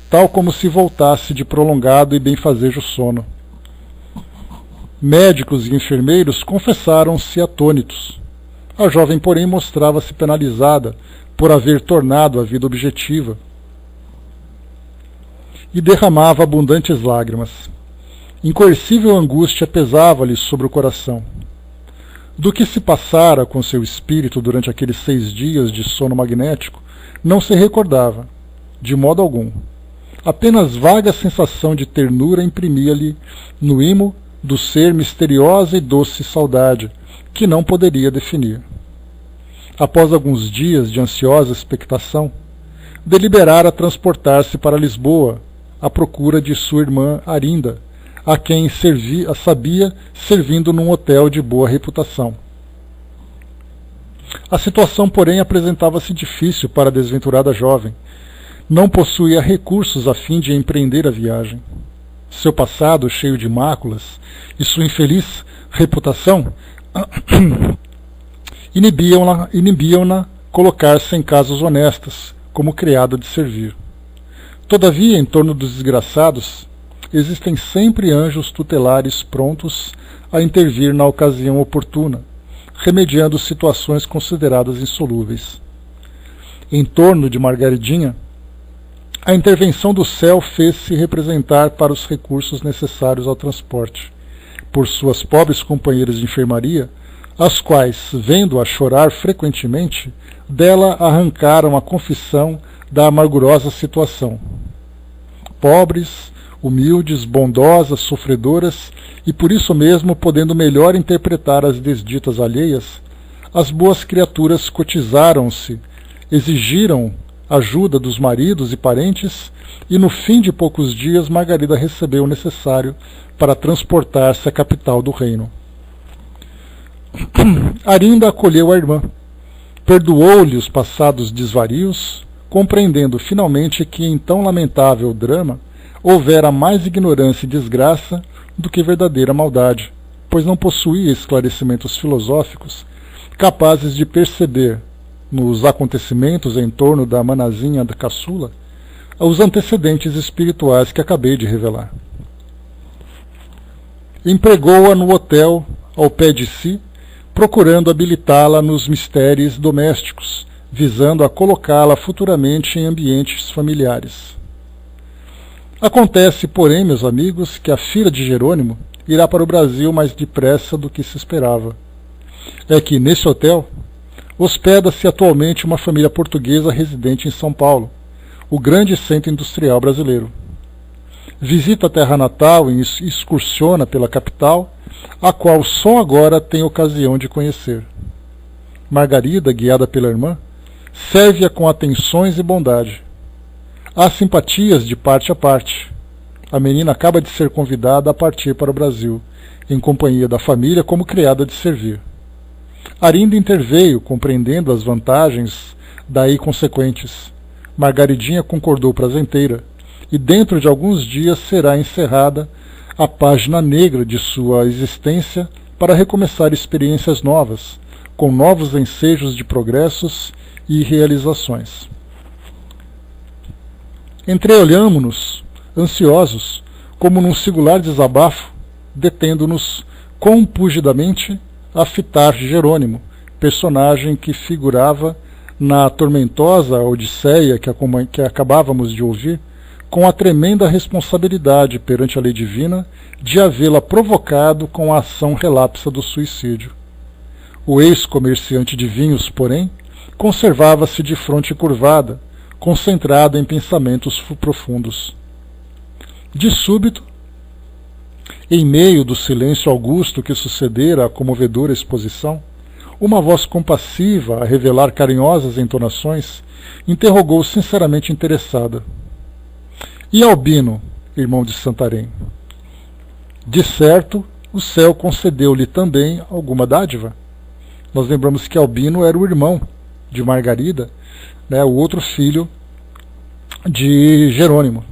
tal como se voltasse de prolongado e benfazejo sono. Médicos e enfermeiros confessaram-se atônitos. A jovem, porém, mostrava-se penalizada por haver tornado a vida objetiva e derramava abundantes lágrimas. Incoercível angústia pesava-lhe sobre o coração. Do que se passara com seu espírito durante aqueles 6 dias de sono magnético, não se recordava, de modo algum. Apenas vaga sensação de ternura imprimia-lhe no imo do ser misteriosa e doce saudade, que não poderia definir. Após alguns dias de ansiosa expectação, deliberara transportar-se para Lisboa, à procura de sua irmã Arinda, a quem sabia servindo num hotel de boa reputação. A situação, porém, apresentava-se difícil para a desventurada jovem. Não possuía recursos a fim de empreender a viagem. Seu passado, cheio de máculas, e sua infeliz reputação inibiam-na colocar-se em casas honestas, como criada de servir. Todavia, em torno dos desgraçados, existem sempre anjos tutelares prontos a intervir na ocasião oportuna, remediando situações consideradas insolúveis. Em torno de Margaridinha, a intervenção do céu fez-se representar para os recursos necessários ao transporte, por suas pobres companheiras de enfermaria, as quais, vendo-a chorar frequentemente, dela arrancaram a confissão da amargurosa situação. Pobres, humildes, bondosas, sofredoras, e por isso mesmo, podendo melhor interpretar as desditas alheias, as boas criaturas cotizaram-se, exigiram ajuda dos maridos e parentes, e no fim de poucos dias Margarida recebeu o necessário para transportar-se à capital do reino. Arinda acolheu a irmã, perdoou-lhe os passados desvarios, compreendendo finalmente que em tão lamentável drama houvera mais ignorância e desgraça do que verdadeira maldade, pois não possuía esclarecimentos filosóficos capazes de perceber, nos acontecimentos em torno da manazinha da caçula, os antecedentes espirituais que acabei de revelar. Empregou-a no hotel ao pé de si, procurando habilitá-la nos mistérios domésticos, visando a colocá-la futuramente em ambientes familiares. Acontece, porém, meus amigos, que a filha de Jerônimo irá para o Brasil mais depressa do que se esperava. É que, nesse hotel, hospeda-se atualmente uma família portuguesa residente em São Paulo, o grande centro industrial brasileiro. Visita a terra natal e excursiona pela capital, a qual só agora tem ocasião de conhecer. Margarida, guiada pela irmã, serve-a com atenções e bondade. Há simpatias de parte a parte. A menina acaba de ser convidada a partir para o Brasil, em companhia da família como criada de servir. Arinda interveio, compreendendo as vantagens daí consequentes. Margaridinha concordou prazenteira, e dentro de alguns dias será encerrada a página negra de sua existência para recomeçar experiências novas, com novos ensejos de progressos e realizações. Entreolhamo-nos, ansiosos, como num singular desabafo, detendo-nos compungidamente a fitar Jerônimo, personagem que figurava na tormentosa odisseia que acabávamos de ouvir, com a tremenda responsabilidade perante a lei divina de havê-la provocado com a ação relapsa do suicídio. O ex-comerciante de vinhos, porém, conservava-se de fronte curvada, concentrado em pensamentos profundos. De súbito, em meio do silêncio augusto que sucedera à comovedora exposição, uma voz compassiva, a revelar carinhosas entonações, interrogou sinceramente interessada: "E Albino, irmão de Santarém?" "De certo, o céu concedeu-lhe também alguma dádiva. Nós lembramos que Albino era o irmão de Margarida, né, o outro filho de Jerônimo,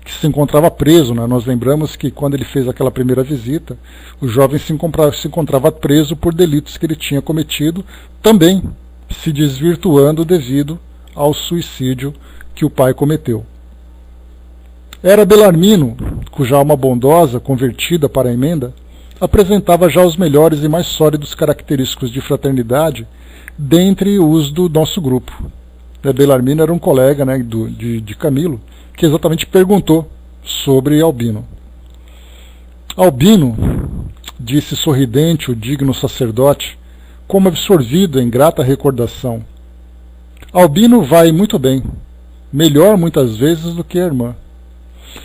que se encontrava preso. Né? Nós lembramos que quando ele fez aquela primeira visita, o jovem se encontrava preso por delitos que ele tinha cometido, também se desvirtuando devido ao suicídio que o pai cometeu. Era Belarmino, cuja alma bondosa, convertida para a emenda, apresentava já os melhores e mais sólidos característicos de fraternidade dentre os do nosso grupo. Belarmino era um colega, né, de Camilo, que exatamente perguntou sobre Albino. Albino, disse sorridente o digno sacerdote, como absorvido em grata recordação. Albino vai muito bem, melhor muitas vezes do que a irmã.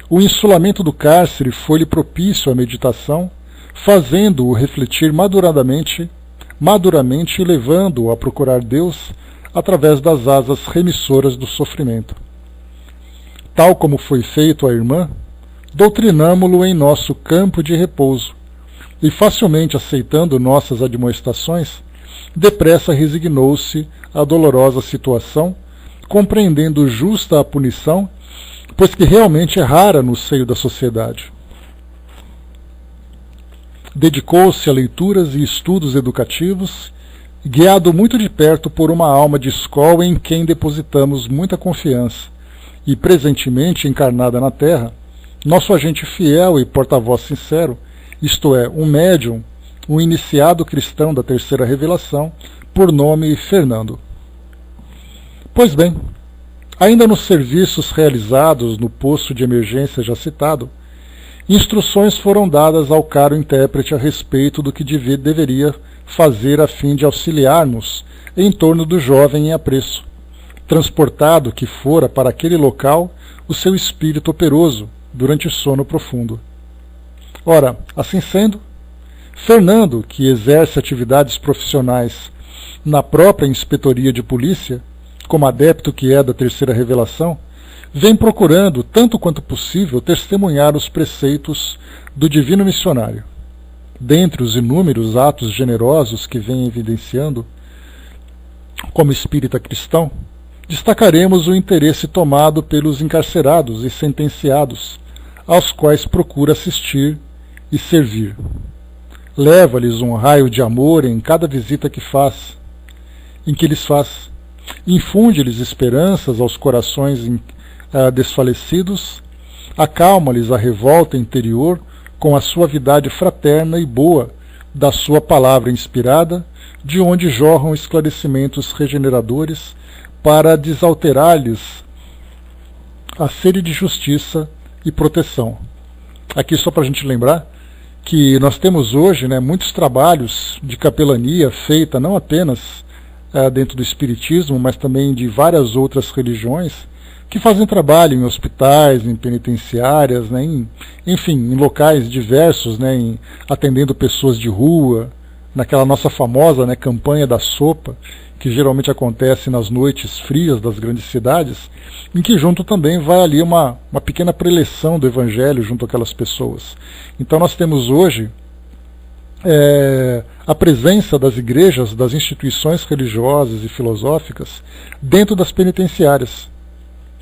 O insulamento do cárcere foi-lhe propício à meditação, fazendo-o refletir maduradamente e levando-o a procurar Deus através das asas remissoras do sofrimento. Tal como foi feito à irmã, doutrinamo-lo em nosso campo de repouso, e facilmente aceitando nossas admoestações, depressa resignou-se à dolorosa situação, compreendendo justa a punição, pois que realmente é rara no seio da sociedade. Dedicou-se a leituras e estudos educativos, guiado muito de perto por uma alma de escola em quem depositamos muita confiança, e presentemente encarnada na Terra, nosso agente fiel e porta-voz sincero, isto é, um médium, um iniciado cristão da terceira revelação, por nome Fernando. Pois bem, ainda nos serviços realizados no posto de emergência já citado, instruções foram dadas ao caro intérprete a respeito do que deveria fazer a fim de auxiliar-nos em torno do jovem em apreço, transportado que fora para aquele local o seu espírito operoso durante o sono profundo. Ora, assim sendo, Fernando, que exerce atividades profissionais na própria inspetoria de polícia, como adepto que é da terceira revelação, vem procurando, tanto quanto possível, testemunhar os preceitos do divino missionário. Dentre os inúmeros atos generosos que vem evidenciando, como espírita cristão, destacaremos o interesse tomado pelos encarcerados e sentenciados, aos quais procura assistir e servir. Leva-lhes um raio de amor em cada visita que lhes faz. Infunde-lhes esperanças aos corações desfalecidos, acalma-lhes a revolta interior com a suavidade fraterna e boa da sua palavra inspirada, de onde jorram esclarecimentos regeneradores para desalterar-lhes a sede de justiça e proteção. Aqui só para a gente lembrar que nós temos hoje, né, muitos trabalhos de capelania feita não apenas dentro do espiritismo, mas também de várias outras religiões, que fazem trabalho em hospitais, em penitenciárias, né, em locais diversos, né, atendendo pessoas de rua, naquela nossa famosa, né, campanha da sopa, que geralmente acontece nas noites frias das grandes cidades, em que junto também vai ali uma pequena preleção do Evangelho junto àquelas pessoas. Então nós temos hoje a presença das igrejas, das instituições religiosas e filosóficas dentro das penitenciárias.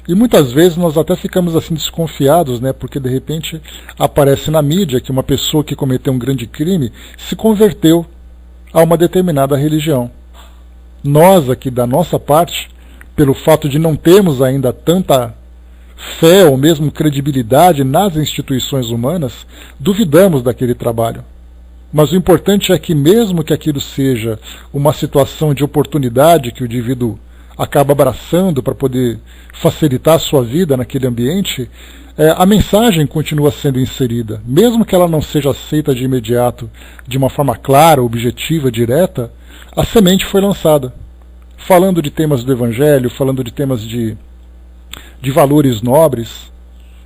E muitas vezes nós até ficamos assim desconfiados, né, porque de repente aparece na mídia que uma pessoa que cometeu um grande crime se converteu a uma determinada religião. Nós aqui da nossa parte, pelo fato de não termos ainda tanta fé ou mesmo credibilidade nas instituições humanas, duvidamos daquele trabalho. Mas o importante é que mesmo que aquilo seja uma situação de oportunidade que o indivíduo acaba abraçando para poder facilitar a sua vida naquele ambiente, a mensagem continua sendo inserida. Mesmo que ela não seja aceita de imediato, de uma forma clara, objetiva, direta, a semente foi lançada. Falando de temas do Evangelho, falando de temas de valores nobres,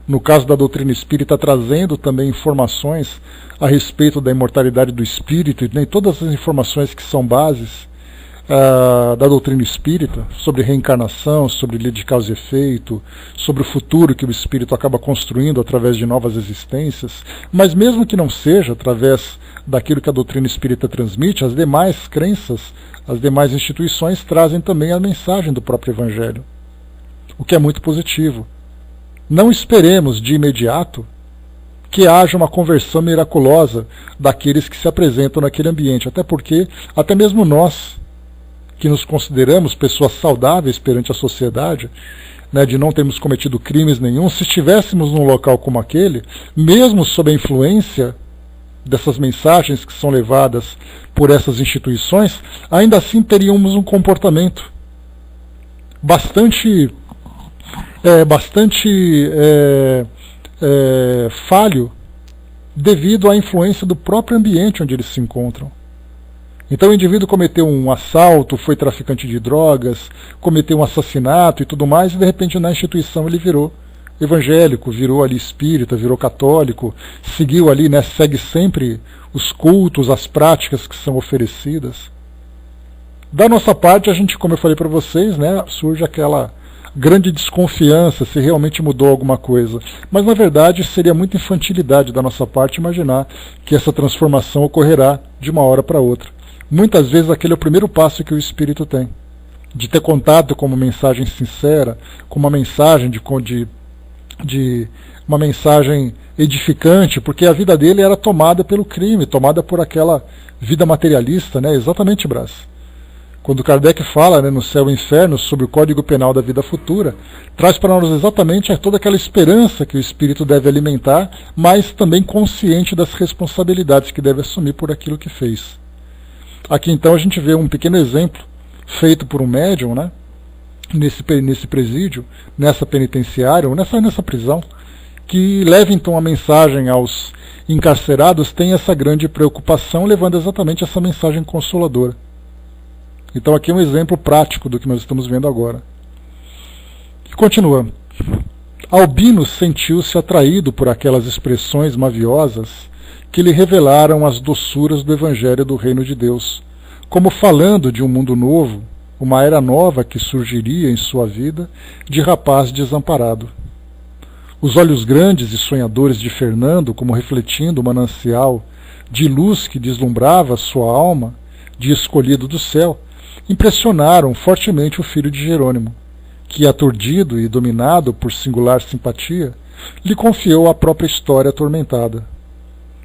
no caso da doutrina espírita, trazendo também informações a respeito da imortalidade do espírito, e nem todas as informações que são bases da doutrina espírita, sobre reencarnação, sobre lei de causa e efeito, sobre o futuro que o espírito acaba construindo através de novas existências, mas mesmo que não seja através daquilo que a doutrina espírita transmite, as demais crenças, as demais instituições trazem também a mensagem do próprio Evangelho, o que é muito positivo. Não esperemos de imediato que haja uma conversão miraculosa daqueles que se apresentam naquele ambiente, até porque, até mesmo nós, que nos consideramos pessoas saudáveis perante a sociedade, né, de não termos cometido crimes nenhum, se estivéssemos num local como aquele, mesmo sob a influência dessas mensagens que são levadas por essas instituições, ainda assim teríamos um comportamento bastante falho devido à influência do próprio ambiente onde eles se encontram. Então o indivíduo cometeu um assalto, foi traficante de drogas, cometeu um assassinato e tudo mais, e de repente na instituição ele virou evangélico, virou ali espírita, virou católico, seguiu ali, né, segue sempre os cultos, as práticas que são oferecidas. Da nossa parte, a gente, como eu falei para vocês, né, surge aquela grande desconfiança se realmente mudou alguma coisa. Mas na verdade seria muita infantilidade da nossa parte imaginar que essa transformação ocorrerá de uma hora para outra. Muitas vezes aquele é o primeiro passo que o espírito tem, de ter contato com uma mensagem sincera, com uma mensagem de uma mensagem edificante, porque a vida dele era tomada pelo crime, tomada por aquela vida materialista, né? Exatamente, Brás. Quando Kardec fala, né, no céu e inferno, sobre o Código Penal da vida futura, traz para nós exatamente toda aquela esperança que o espírito deve alimentar, mas também consciente das responsabilidades que deve assumir por aquilo que fez. Aqui então a gente vê um pequeno exemplo feito por um médium, né, nesse presídio, nessa penitenciária, ou nessa prisão, que leva então a mensagem aos encarcerados, tem essa grande preocupação, levando exatamente essa mensagem consoladora. Então aqui é um exemplo prático do que nós estamos vendo agora. E continua. Albino sentiu-se atraído por aquelas expressões maviosas que lhe revelaram as doçuras do Evangelho do Reino de Deus, como falando de um mundo novo, uma era nova que surgiria em sua vida de rapaz desamparado. Os olhos grandes e sonhadores de Fernando, como refletindo o manancial de luz que deslumbrava sua alma, de escolhido do céu, impressionaram fortemente o filho de Jerônimo, que, aturdido e dominado por singular simpatia, lhe confiou a própria história atormentada.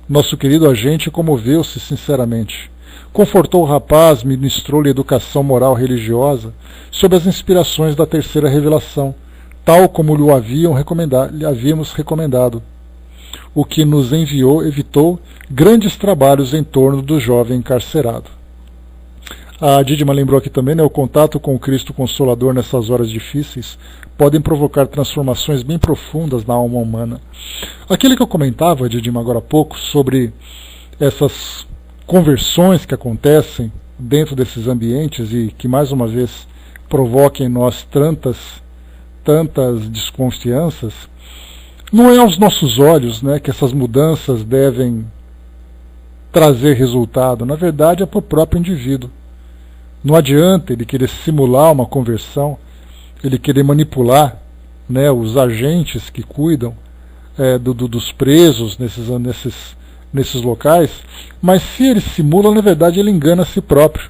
Nosso querido agente comoveu-se sinceramente. Confortou o rapaz, ministrou-lhe educação moral religiosa sob as inspirações da terceira revelação, tal como lhe havíamos recomendado, o que nos evitou grandes trabalhos em torno do jovem encarcerado. A Dídima lembrou aqui também, né, o contato com o Cristo Consolador nessas horas difíceis podem provocar transformações bem profundas na alma humana. Aquilo que eu comentava, Dídima, agora há pouco, sobre essas conversões que acontecem dentro desses ambientes e que, mais uma vez, provoquem em nós tantas desconfianças, não é aos nossos olhos, né, que essas mudanças devem trazer resultado. Na verdade, é para o próprio indivíduo. Não adianta ele querer simular uma conversão, ele querer manipular, né, os agentes que cuidam dos presos nesses locais, mas se ele simula, na verdade ele engana a si próprio.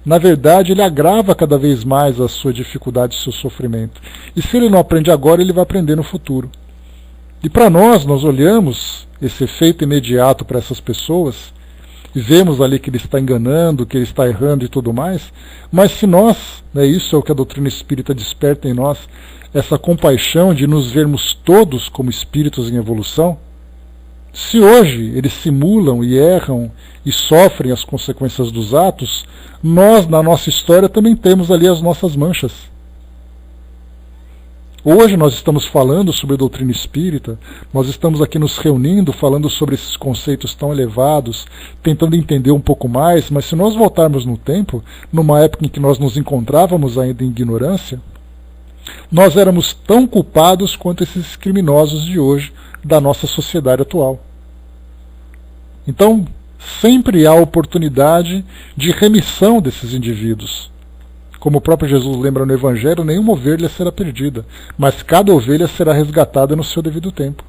Na verdade ele agrava cada vez mais a sua dificuldade e seu sofrimento. E se ele não aprende agora, ele vai aprender no futuro. E para nós olhamos esse efeito imediato para essas pessoas, e vemos ali que ele está enganando, que ele está errando e tudo mais, mas se nós, né, isso é o que a doutrina espírita desperta em nós, essa compaixão de nos vermos todos como espíritos em evolução, se hoje eles simulam e erram e sofrem as consequências dos atos, nós, na nossa história, também temos ali as nossas manchas. Hoje nós estamos falando sobre a doutrina espírita, nós estamos aqui nos reunindo, falando sobre esses conceitos tão elevados, tentando entender um pouco mais, mas se nós voltarmos no tempo, numa época em que nós nos encontrávamos ainda em ignorância, nós éramos tão culpados quanto esses criminosos de hoje da nossa sociedade atual. Então, sempre há oportunidade de remissão desses indivíduos. Como o próprio Jesus lembra no Evangelho, nenhuma ovelha será perdida, mas cada ovelha será resgatada no seu devido tempo.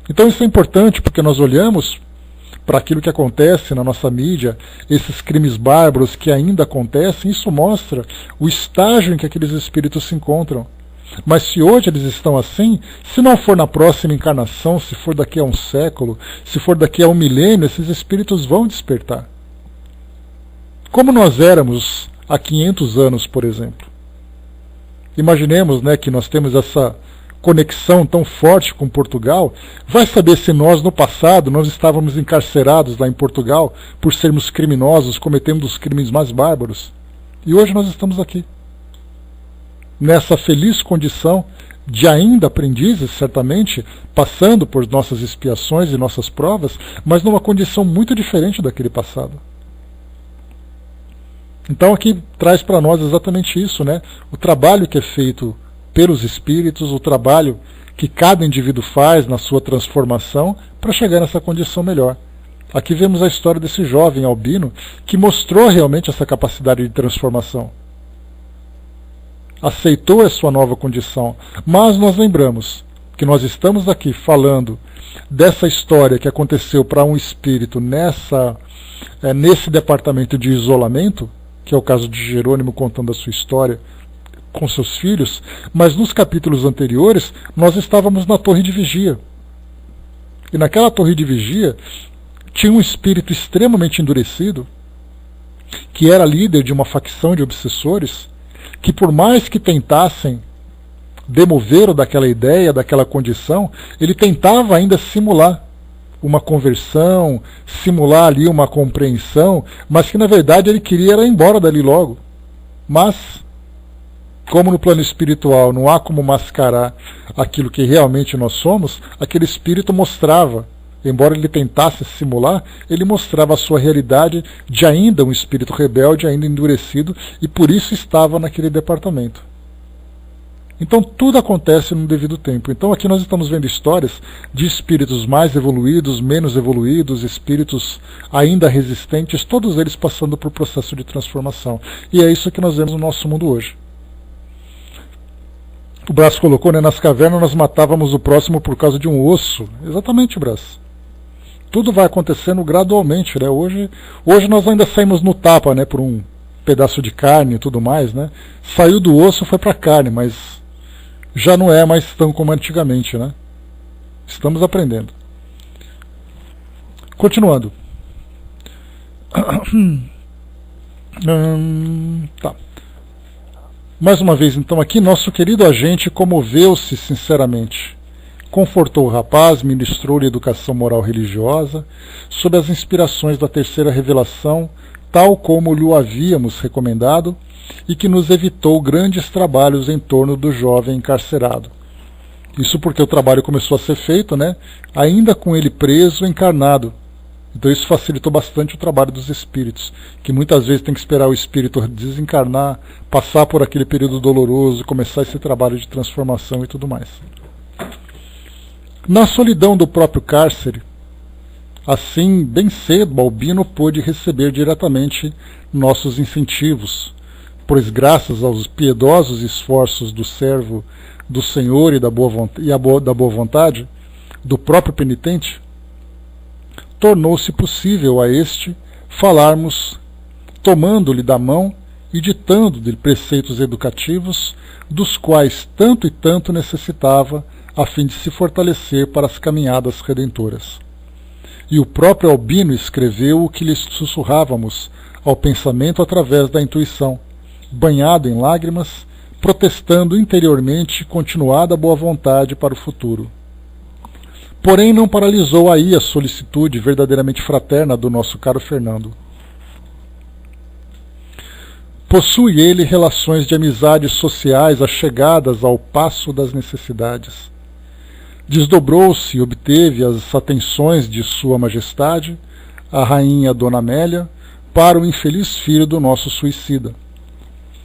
Então isso é importante porque nós olhamos para aquilo que acontece na nossa mídia, esses crimes bárbaros que ainda acontecem, isso mostra o estágio em que aqueles espíritos se encontram. Mas se hoje eles estão assim, se não for na próxima encarnação, se for daqui a um século, se for daqui a um milênio, esses espíritos vão despertar. Como nós éramos há 500 anos, por exemplo. Imaginemos, né, que nós temos essa conexão tão forte com Portugal. Vai saber se nós, no passado, nós estávamos encarcerados lá em Portugal por sermos criminosos, cometendo os crimes mais bárbaros. E hoje nós estamos aqui, nessa feliz condição de ainda aprendizes, certamente, passando por nossas expiações e nossas provas, mas numa condição muito diferente daquele passado. Então aqui traz para nós exatamente isso, né? O trabalho que é feito pelos espíritos, o trabalho que cada indivíduo faz na sua transformação para chegar nessa condição melhor. Aqui vemos a história desse jovem albino que mostrou realmente essa capacidade de transformação. Aceitou a sua nova condição, mas nós lembramos que nós estamos aqui falando dessa história que aconteceu para um espírito nesse departamento de isolamento, que é o caso de Jerônimo contando a sua história com seus filhos, mas nos capítulos anteriores nós estávamos na torre de vigia. E naquela torre de vigia tinha um espírito extremamente endurecido, que era líder de uma facção de obsessores, que por mais que tentassem demover-o daquela ideia, daquela condição, ele tentava ainda simular uma conversão, simular ali uma compreensão, mas que na verdade ele queria ir embora dali logo. Mas, como no plano espiritual não há como mascarar aquilo que realmente nós somos, aquele espírito mostrava, embora ele tentasse simular, ele mostrava a sua realidade de ainda um espírito rebelde, ainda endurecido, e por isso estava naquele departamento. Então tudo acontece no devido tempo. Então aqui nós estamos vendo histórias de espíritos mais evoluídos, menos evoluídos, espíritos ainda resistentes, todos eles passando por processo de transformação. E é isso que nós vemos no nosso mundo hoje. O Brás colocou, né, nas cavernas nós matávamos o próximo por causa de um osso. Exatamente, Brás. Tudo vai acontecendo gradualmente, né? Hoje nós ainda saímos no tapa, né, por um pedaço de carne e tudo mais, né? Saiu do osso, foi para a carne, mas já não é mais tão como antigamente, né? Estamos aprendendo. Continuando. Tá. Mais uma vez, então, aqui, nosso querido agente comoveu-se sinceramente. Confortou o rapaz, ministrou-lhe educação moral religiosa, sob as inspirações da terceira revelação, tal como lhe havíamos recomendado, e que nos evitou grandes trabalhos em torno do jovem encarcerado. Isso porque o trabalho começou a ser feito, né, ainda com ele preso, encarnado. Então isso facilitou bastante o trabalho dos espíritos, que muitas vezes tem que esperar o espírito desencarnar, passar por aquele período doloroso, começar esse trabalho de transformação e tudo mais. Na solidão do próprio cárcere, assim, bem cedo, Albino pôde receber diretamente nossos incentivos, pois graças aos piedosos esforços do servo do Senhor e da boa vontade do próprio penitente, tornou-se possível a este falarmos, tomando-lhe da mão e ditando-lhe preceitos educativos, dos quais tanto e tanto necessitava, a fim de se fortalecer para as caminhadas redentoras. E o próprio Albino escreveu o que lhe sussurrávamos ao pensamento através da intuição, banhado em lágrimas, protestando interiormente continuada boa vontade para o futuro. Porém não paralisou aí a solicitude verdadeiramente fraterna do nosso caro Fernando. Possui ele relações de amizades sociais achegadas ao passo das necessidades. Desdobrou-se e obteve as atenções de Sua Majestade, a Rainha Dona Amélia, para o infeliz filho do nosso suicida.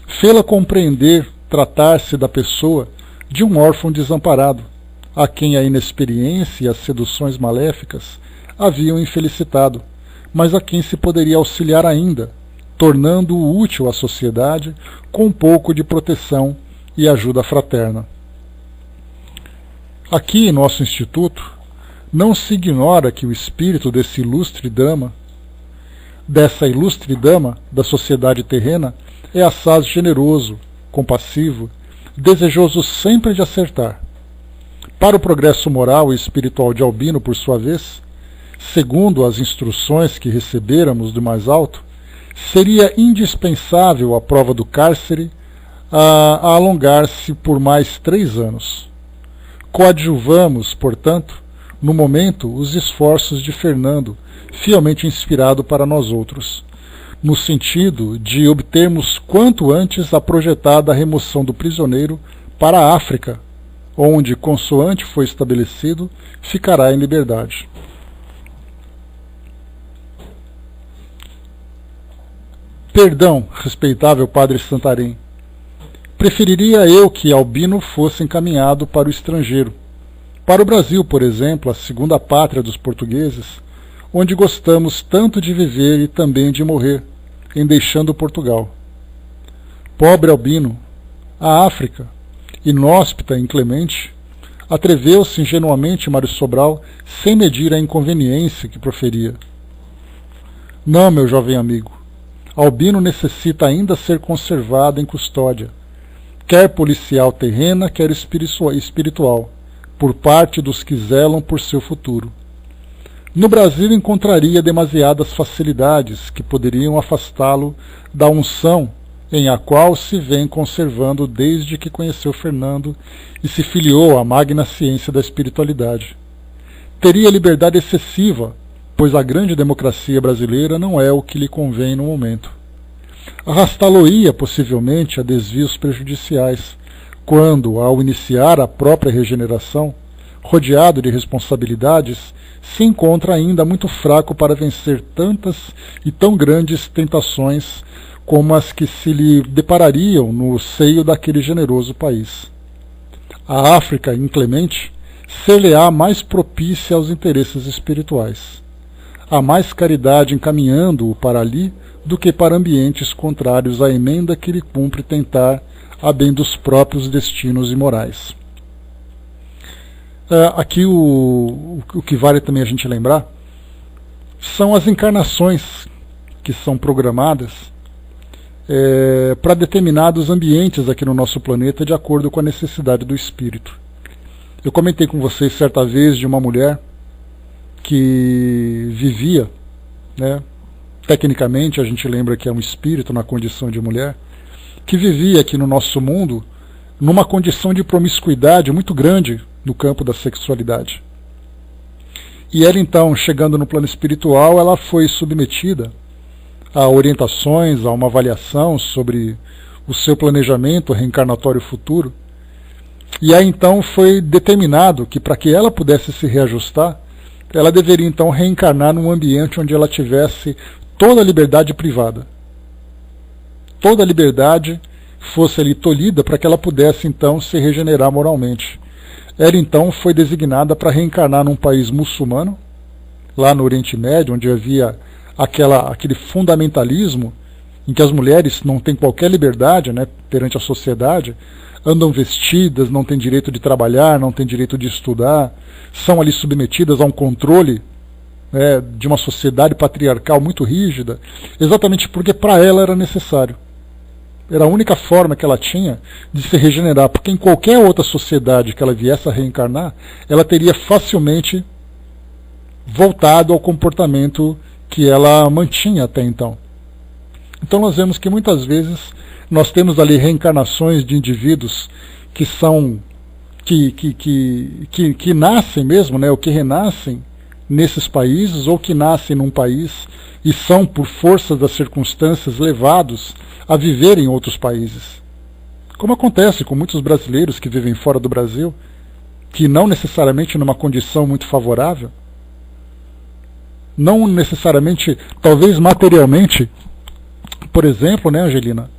Fê-la compreender tratar-se da pessoa de um órfão desamparado, a quem a inexperiência e as seduções maléficas haviam infelicitado, mas a quem se poderia auxiliar ainda, tornando-o útil à sociedade com um pouco de proteção e ajuda fraterna. Aqui em nosso instituto, não se ignora que o espírito dessa ilustre dama da sociedade terrena, é assaz generoso, compassivo, desejoso sempre de acertar. Para o progresso moral e espiritual de Albino, por sua vez, segundo as instruções que recebêramos do mais alto, seria indispensável a prova do cárcere a alongar-se por mais 3 anos. Coadjuvamos, portanto, no momento, os esforços de Fernando, fielmente inspirado para nós outros, no sentido de obtermos quanto antes a projetada remoção do prisioneiro para a África, onde, consoante foi estabelecido, ficará em liberdade. Perdão, respeitável Padre Santarém. Preferiria eu que Albino fosse encaminhado para o estrangeiro, para o Brasil, por exemplo, a segunda pátria dos portugueses, onde gostamos tanto de viver e também de morrer, em deixando Portugal. Pobre Albino, a África, inóspita e inclemente, atreveu-se ingenuamente Mário Sobral, sem medir a inconveniência que proferia. Não, meu jovem amigo, Albino necessita ainda ser conservado em custódia, quer policial terrena, quer espiritual, por parte dos que zelam por seu futuro. No Brasil encontraria demasiadas facilidades que poderiam afastá-lo da unção em a qual se vem conservando desde que conheceu Fernando e se filiou à magna ciência da espiritualidade. Teria liberdade excessiva, pois a grande democracia brasileira não é o que lhe convém no momento. Arrastá-lo-ia possivelmente a desvios prejudiciais, quando, ao iniciar a própria regeneração, rodeado de responsabilidades, se encontra ainda muito fraco para vencer tantas e tão grandes tentações como as que se lhe deparariam no seio daquele generoso país. A África inclemente ser-lhe-á mais propícia aos interesses espirituais. Há mais caridade encaminhando-o para ali do que para ambientes contrários à emenda que lhe cumpre tentar a bem dos próprios destinos imorais. Aqui o que vale também a gente lembrar são as encarnações que são programadas para determinados ambientes aqui no nosso planeta de acordo com a necessidade do espírito. Eu comentei com vocês certa vez de uma mulher que vivia, né, tecnicamente a gente lembra que é um espírito na condição de mulher, que vivia aqui no nosso mundo numa condição de promiscuidade muito grande no campo da sexualidade. E ela então, chegando no plano espiritual, ela foi submetida a orientações, a uma avaliação sobre o seu planejamento reencarnatório futuro. E aí então foi determinado que para que ela pudesse se reajustar, ela deveria então reencarnar num ambiente onde ela tivesse toda a liberdade privada. Toda a liberdade fosse ali tolhida para que ela pudesse então se regenerar moralmente. Ela então foi designada para reencarnar num país muçulmano, lá no Oriente Médio, onde havia aquele fundamentalismo em que as mulheres não têm qualquer liberdade, né, perante a sociedade, andam vestidas, não têm direito de trabalhar, não têm direito de estudar, são ali submetidas a um controle, né, de uma sociedade patriarcal muito rígida, exatamente porque para ela era necessário. Era a única forma que ela tinha de se regenerar, porque em qualquer outra sociedade que ela viesse a reencarnar, ela teria facilmente voltado ao comportamento que ela mantinha até então. Então nós vemos que muitas vezes nós temos ali reencarnações de indivíduos que são que nascem mesmo, né, ou que renascem nesses países, ou que nascem num país e são, por força das circunstâncias, levados a viver em outros países. Como acontece com muitos brasileiros que vivem fora do Brasil, que não necessariamente numa condição muito favorável, não necessariamente, talvez materialmente, por exemplo, né, Angelina?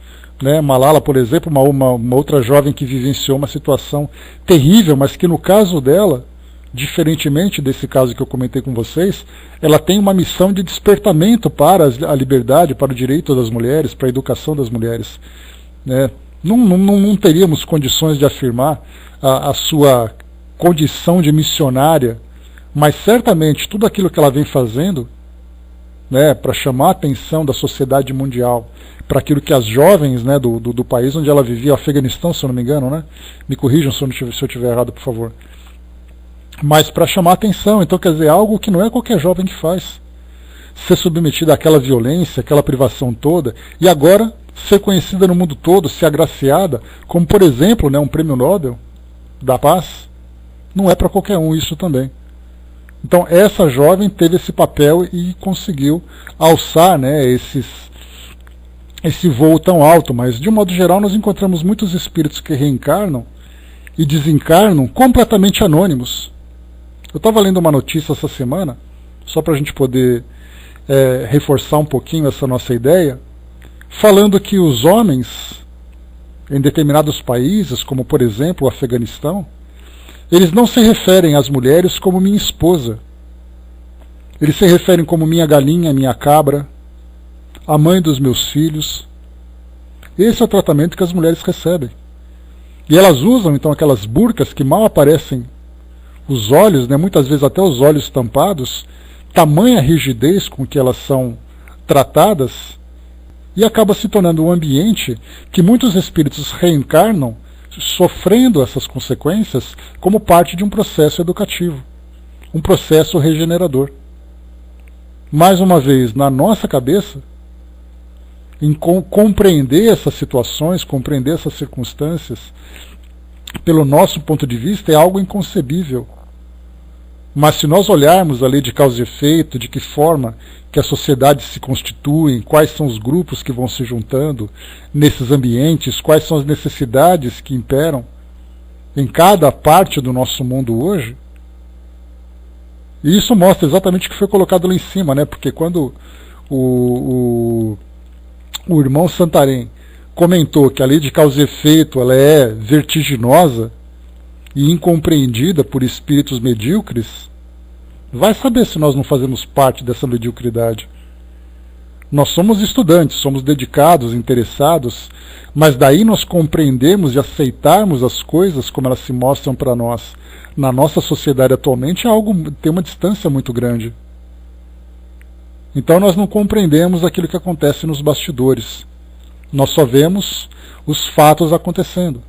Né, Malala, por exemplo, uma outra jovem que vivenciou uma situação terrível, mas que no caso dela, diferentemente desse caso que eu comentei com vocês, ela tem uma missão de despertamento para a liberdade, para o direito das mulheres, para a educação das mulheres, né? Não teríamos condições de afirmar a sua condição de missionária, mas certamente tudo aquilo que ela vem fazendo, né, para chamar a atenção da sociedade mundial, para aquilo que as jovens, né, do país onde ela vivia, Afeganistão, se eu não me engano, né? Me corrijam se eu estiver errado, por favor. Mas para chamar a atenção, então quer dizer, algo que não é qualquer jovem que faz. Ser submetida àquela violência, àquela privação toda, e agora ser conhecida no mundo todo, ser agraciada, como por exemplo, né, um prêmio Nobel da Paz, não é para qualquer um isso também. Então essa jovem teve esse papel e conseguiu alçar, né, esse voo tão alto, mas de um modo geral nós encontramos muitos espíritos que reencarnam e desencarnam completamente anônimos. Eu estava lendo uma notícia essa semana, só para a gente poder reforçar um pouquinho essa nossa ideia, falando que os homens em determinados países, como por exemplo o Afeganistão, eles não se referem às mulheres como minha esposa. Eles se referem como minha galinha, minha cabra, a mãe dos meus filhos. Esse é o tratamento que as mulheres recebem. E elas usam então aquelas burcas que mal aparecem os olhos, né, muitas vezes até os olhos tampados, tamanha rigidez com que elas são tratadas, e acaba se tornando um ambiente que muitos espíritos reencarnam sofrendo essas consequências como parte de um processo educativo, um processo regenerador. Mais uma vez, na nossa cabeça, em compreender essas situações, compreender essas circunstâncias, pelo nosso ponto de vista, é algo inconcebível. Mas se nós olharmos a lei de causa e efeito, de que forma que a sociedade se constitui, quais são os grupos que vão se juntando nesses ambientes, quais são as necessidades que imperam em cada parte do nosso mundo hoje, e isso mostra exatamente o que foi colocado lá em cima, né? Porque quando o irmão Santarém comentou que a lei de causa e efeito ela é vertiginosa e incompreendida por espíritos medíocres, vai saber se nós não fazemos parte dessa mediocridade. Nós somos estudantes, somos dedicados, interessados, mas daí nós compreendemos e aceitarmos as coisas como elas se mostram para nós na nossa sociedade atualmente é algo, tem uma distância muito grande. Então nós não compreendemos aquilo que acontece nos bastidores. Nós só vemos os fatos acontecendo.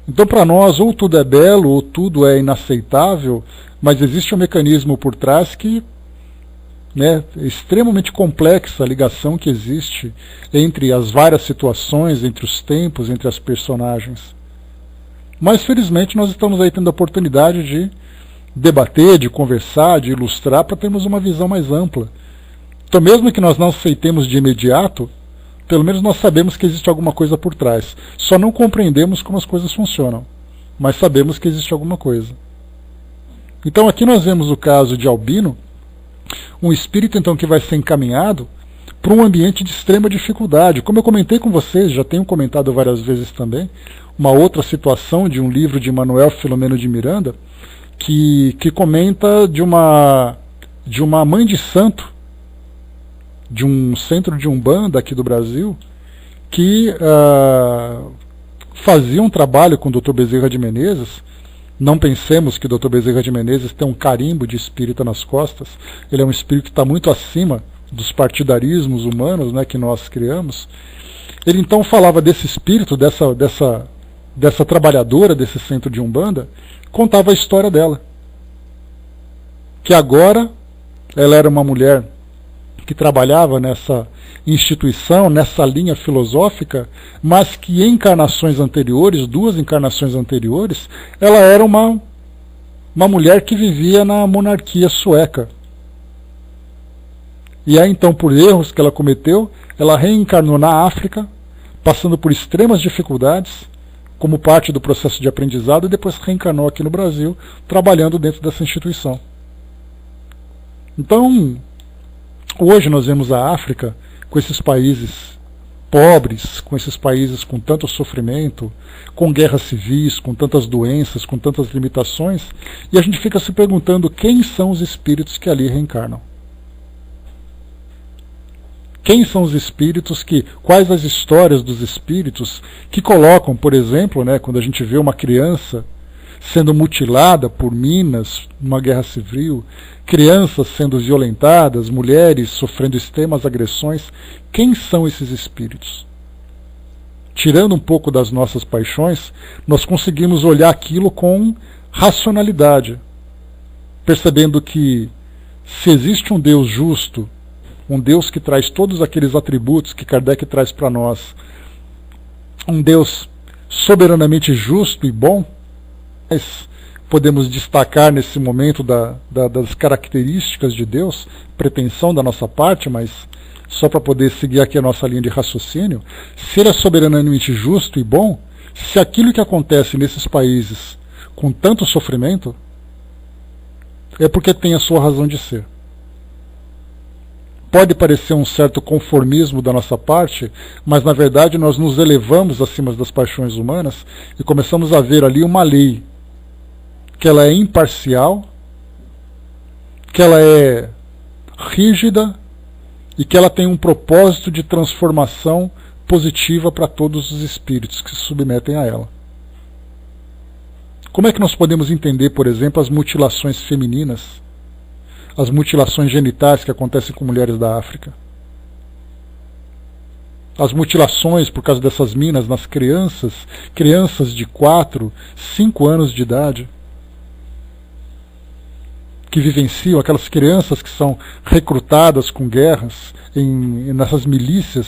Então para nós ou tudo é belo ou tudo é inaceitável, mas existe um mecanismo por trás que, né, é extremamente complexa a ligação que existe entre as várias situações, entre os tempos, entre as personagens. Mas felizmente nós estamos aí tendo a oportunidade de debater, de conversar, de ilustrar para termos uma visão mais ampla. Então mesmo que nós não aceitemos de imediato, pelo menos nós sabemos que existe alguma coisa por trás. Só não compreendemos como as coisas funcionam, mas sabemos que existe alguma coisa. Então aqui nós vemos o caso de Albino, um espírito então que vai ser encaminhado para um ambiente de extrema dificuldade. Como eu comentei com vocês, já tenho comentado várias vezes também, uma outra situação de um livro de Manuel Filomeno de Miranda, que comenta de uma mãe de santo, de um centro de Umbanda aqui do Brasil, que fazia um trabalho com o Dr. Bezerra de Menezes. Não pensemos que o Dr. Bezerra de Menezes tem um carimbo de espírita nas costas. Ele é um espírito que está muito acima dos partidarismos humanos, né, que nós criamos. Ele então falava desse espírito, dessa trabalhadora desse centro de Umbanda, contava a história dela. Que agora ela era uma mulher que trabalhava nessa instituição, nessa linha filosófica, mas que em encarnações anteriores, 2 encarnações anteriores, ela era uma mulher que vivia na monarquia sueca. E aí então, por erros que ela cometeu, ela reencarnou na África, passando por extremas dificuldades, como parte do processo de aprendizado, e depois reencarnou aqui no Brasil, trabalhando dentro dessa instituição. Então, hoje nós vemos a África com esses países pobres, com esses países com tanto sofrimento, com guerras civis, com tantas doenças, com tantas limitações, e a gente fica se perguntando quem são os espíritos que ali reencarnam. Quem são os espíritos quais as histórias dos espíritos que colocam, por exemplo, né, quando a gente vê uma criança sendo mutilada por minas numa guerra civil, crianças sendo violentadas, mulheres sofrendo extremas agressões, quem são esses espíritos? Tirando um pouco das nossas paixões, nós conseguimos olhar aquilo com racionalidade, percebendo que se existe um Deus justo, um Deus que traz todos aqueles atributos que Kardec traz para nós, um Deus soberanamente justo e bom, nós podemos destacar nesse momento das características de Deus, pretensão da nossa parte, mas só para poder seguir aqui a nossa linha de raciocínio, se ele é soberanamente justo e bom, se aquilo que acontece nesses países com tanto sofrimento, é porque tem a sua razão de ser. Pode parecer um certo conformismo da nossa parte, mas na verdade nós nos elevamos acima das paixões humanas e começamos a ver ali uma lei, que ela é imparcial, que ela é rígida e que ela tem um propósito de transformação positiva para todos os espíritos que se submetem a ela. Como é que nós podemos entender, por exemplo, as mutilações femininas, as mutilações genitais que acontecem com mulheres da África? As mutilações por causa dessas minas nas crianças de 4, 5 anos de idade, que vivenciam, aquelas crianças que são recrutadas com guerras, nessas milícias,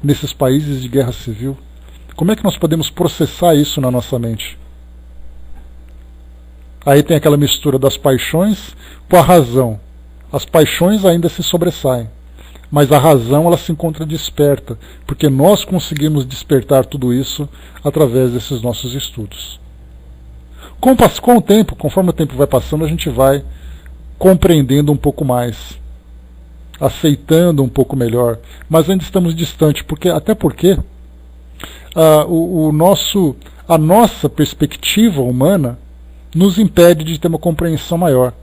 nesses países de guerra civil. Como é que nós podemos processar isso na nossa mente? Aí tem aquela mistura das paixões com a razão. As paixões ainda se sobressaem, mas a razão ela se encontra desperta, porque nós conseguimos despertar tudo isso através desses nossos estudos. Com o tempo, conforme o tempo vai passando, a gente vai compreendendo um pouco mais, aceitando um pouco melhor, mas ainda estamos distantes, até porque a nossa perspectiva humana nos impede de ter uma compreensão maior.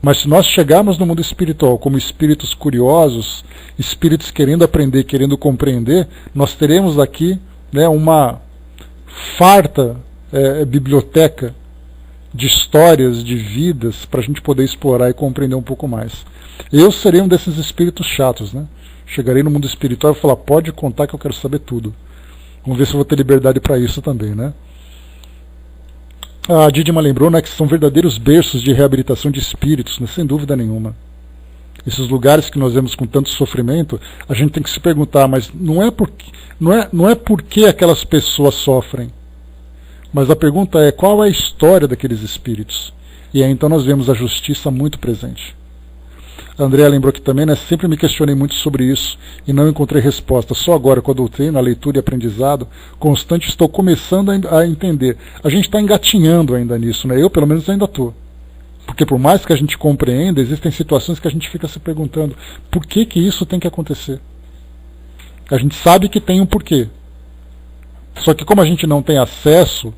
Mas se nós chegarmos no mundo espiritual como espíritos curiosos, espíritos querendo aprender, querendo compreender, nós teremos aqui, né, uma farta biblioteca de histórias, de vidas, para a gente poder explorar e compreender um pouco mais. Eu serei um desses espíritos chatos, né? Chegarei no mundo espiritual e vou falar, pode contar que eu quero saber tudo. Vamos ver se eu vou ter liberdade para isso também, né? A Didima lembrou, né, que são verdadeiros berços de reabilitação de espíritos, né, sem dúvida nenhuma. Esses lugares que nós vemos com tanto sofrimento, a gente tem que se perguntar, mas não é porque aquelas pessoas sofrem, mas a pergunta é qual é a história daqueles espíritos. E aí então nós vemos a justiça muito presente. A Andrea lembrou que também, né, sempre me questionei muito sobre isso e não encontrei resposta. Só agora, com a doutrina, a leitura e aprendizado constante, estou começando a entender. A gente está engatinhando ainda nisso, né? Eu, pelo menos, ainda estou. Porque por mais que a gente compreenda, existem situações que a gente fica se perguntando por que isso tem que acontecer. A gente sabe que tem um porquê. Só que como a gente não tem acesso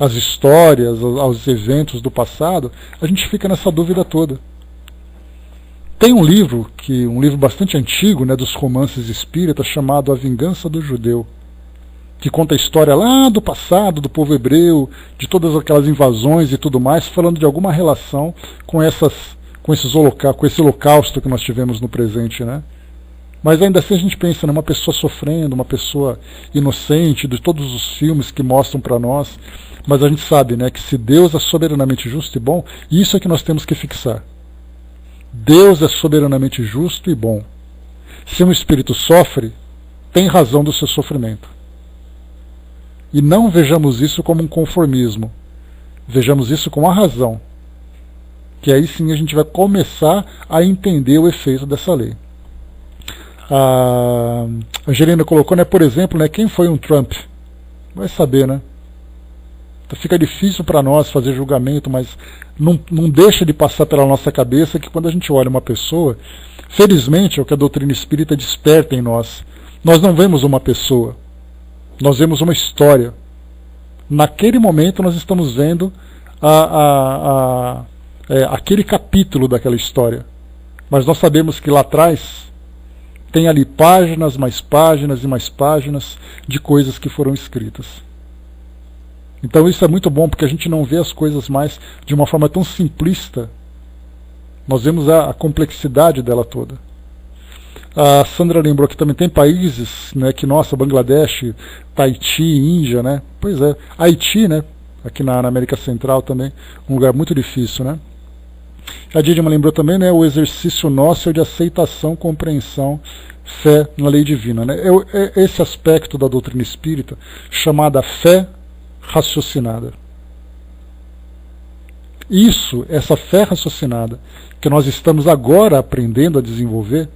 às histórias, aos eventos do passado, a gente fica nessa dúvida toda. Tem um livro bastante antigo, né, dos romances espíritas, chamado A Vingança do Judeu, que conta a história lá do passado, do povo hebreu, de todas aquelas invasões e tudo mais, falando de alguma relação com esse holocausto que nós tivemos no presente, né? Mas ainda assim a gente pensa numa pessoa sofrendo, uma pessoa inocente, de todos os filmes que mostram para nós, mas a gente sabe, né, que se Deus é soberanamente justo e bom, isso é que nós temos que fixar. Deus é soberanamente justo e bom. Se um espírito sofre, tem razão do seu sofrimento. E não vejamos isso como um conformismo. Vejamos isso como a razão. Que aí sim a gente vai começar a entender o efeito dessa lei. A Angelina colocou, né, por exemplo, né, quem foi um Trump? Vai saber, né? Fica difícil para nós fazer julgamento, mas não deixa de passar pela nossa cabeça que quando a gente olha uma pessoa, felizmente é o que a doutrina espírita desperta em nós, Nós não vemos uma pessoa, nós vemos uma história. Naquele momento nós estamos vendo aquele capítulo daquela história. Mas nós sabemos que lá atrás tem ali páginas, mais páginas e mais páginas de coisas que foram escritas. Então isso é muito bom, porque a gente não vê as coisas mais de uma forma tão simplista. Nós vemos a complexidade dela toda. A Sandra lembrou que também tem países, né, que, nossa, Bangladesh, Tahiti, Índia, né? Pois é, Haiti, né? Aqui na América Central também, um lugar muito difícil, né? A Didima lembrou também, né, o exercício nosso é de aceitação, compreensão, fé na lei divina, né? É esse aspecto da doutrina espírita chamada fé raciocinada. Essa fé raciocinada que nós estamos agora aprendendo a desenvolver,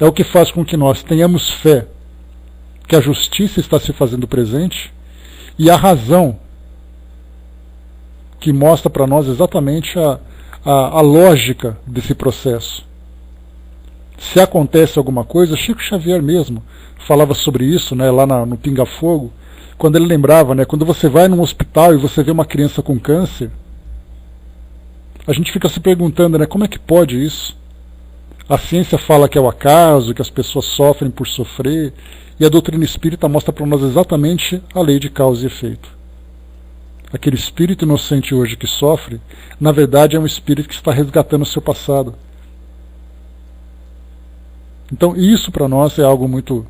é o que faz com que nós tenhamos fé que a justiça está se fazendo presente e a razão que mostra para nós exatamente a lógica desse processo. Se acontece alguma coisa, Chico Xavier mesmo falava sobre isso, né, lá no Pinga Fogo, quando ele lembrava, né, quando você vai num hospital e você vê uma criança com câncer, a gente fica se perguntando, né, como é que pode isso? A ciência fala que é o acaso, que as pessoas sofrem por sofrer, e a doutrina espírita mostra para nós exatamente a lei de causa e efeito. Aquele espírito inocente hoje que sofre, na verdade é um espírito que está resgatando o seu passado. Então isso para nós é algo muito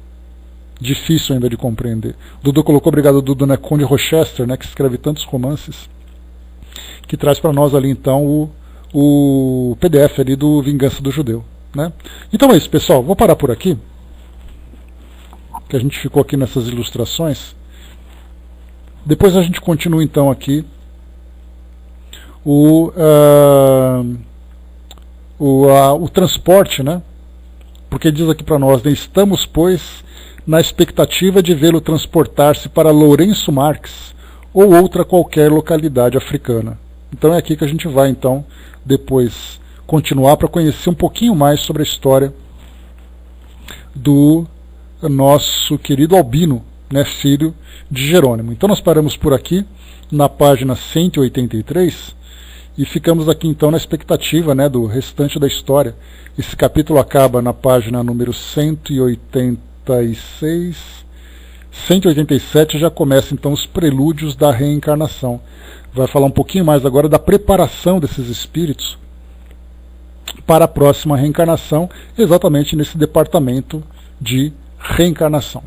difícil ainda de compreender. Dudu colocou, obrigado Dudu, né, Conde Rochester, né, que escreve tantos romances, que traz para nós ali então o PDF ali do Vingança do Judeu, né? Então é isso, pessoal, vou parar por aqui, que a gente ficou aqui nessas ilustrações. Depois a gente continua então aqui o transporte, né? Porque diz aqui para nós, né, estamos, pois, na expectativa de vê-lo transportar-se para Lourenço Marques ou outra qualquer localidade africana. Então é aqui que a gente vai, então, depois continuar para conhecer um pouquinho mais sobre a história do nosso querido Albino, né, filho de Jerônimo. Então nós paramos por aqui, na página 183, e ficamos aqui então na expectativa, né, do restante da história. Esse capítulo acaba na página número 186, 187 já começa então os prelúdios da reencarnação. Vai falar um pouquinho mais agora da preparação desses espíritos para a próxima reencarnação, exatamente nesse departamento de reencarnação.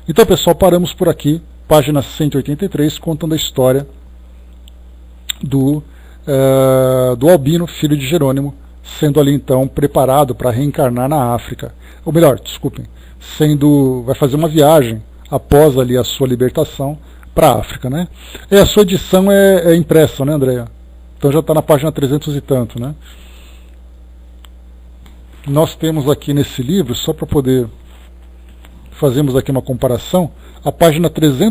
Então, pessoal, paramos por aqui, página 183, contando a história do Albino, filho de Jerônimo, sendo ali então preparado para reencarnar na África. Ou melhor, desculpem, vai fazer uma viagem após ali a sua libertação para a África, né? E a sua edição é impressa, né, Andréia? Então já está na página 300 e tanto, né? Nós temos aqui nesse livro, só para poder fazermos aqui uma comparação, a página 300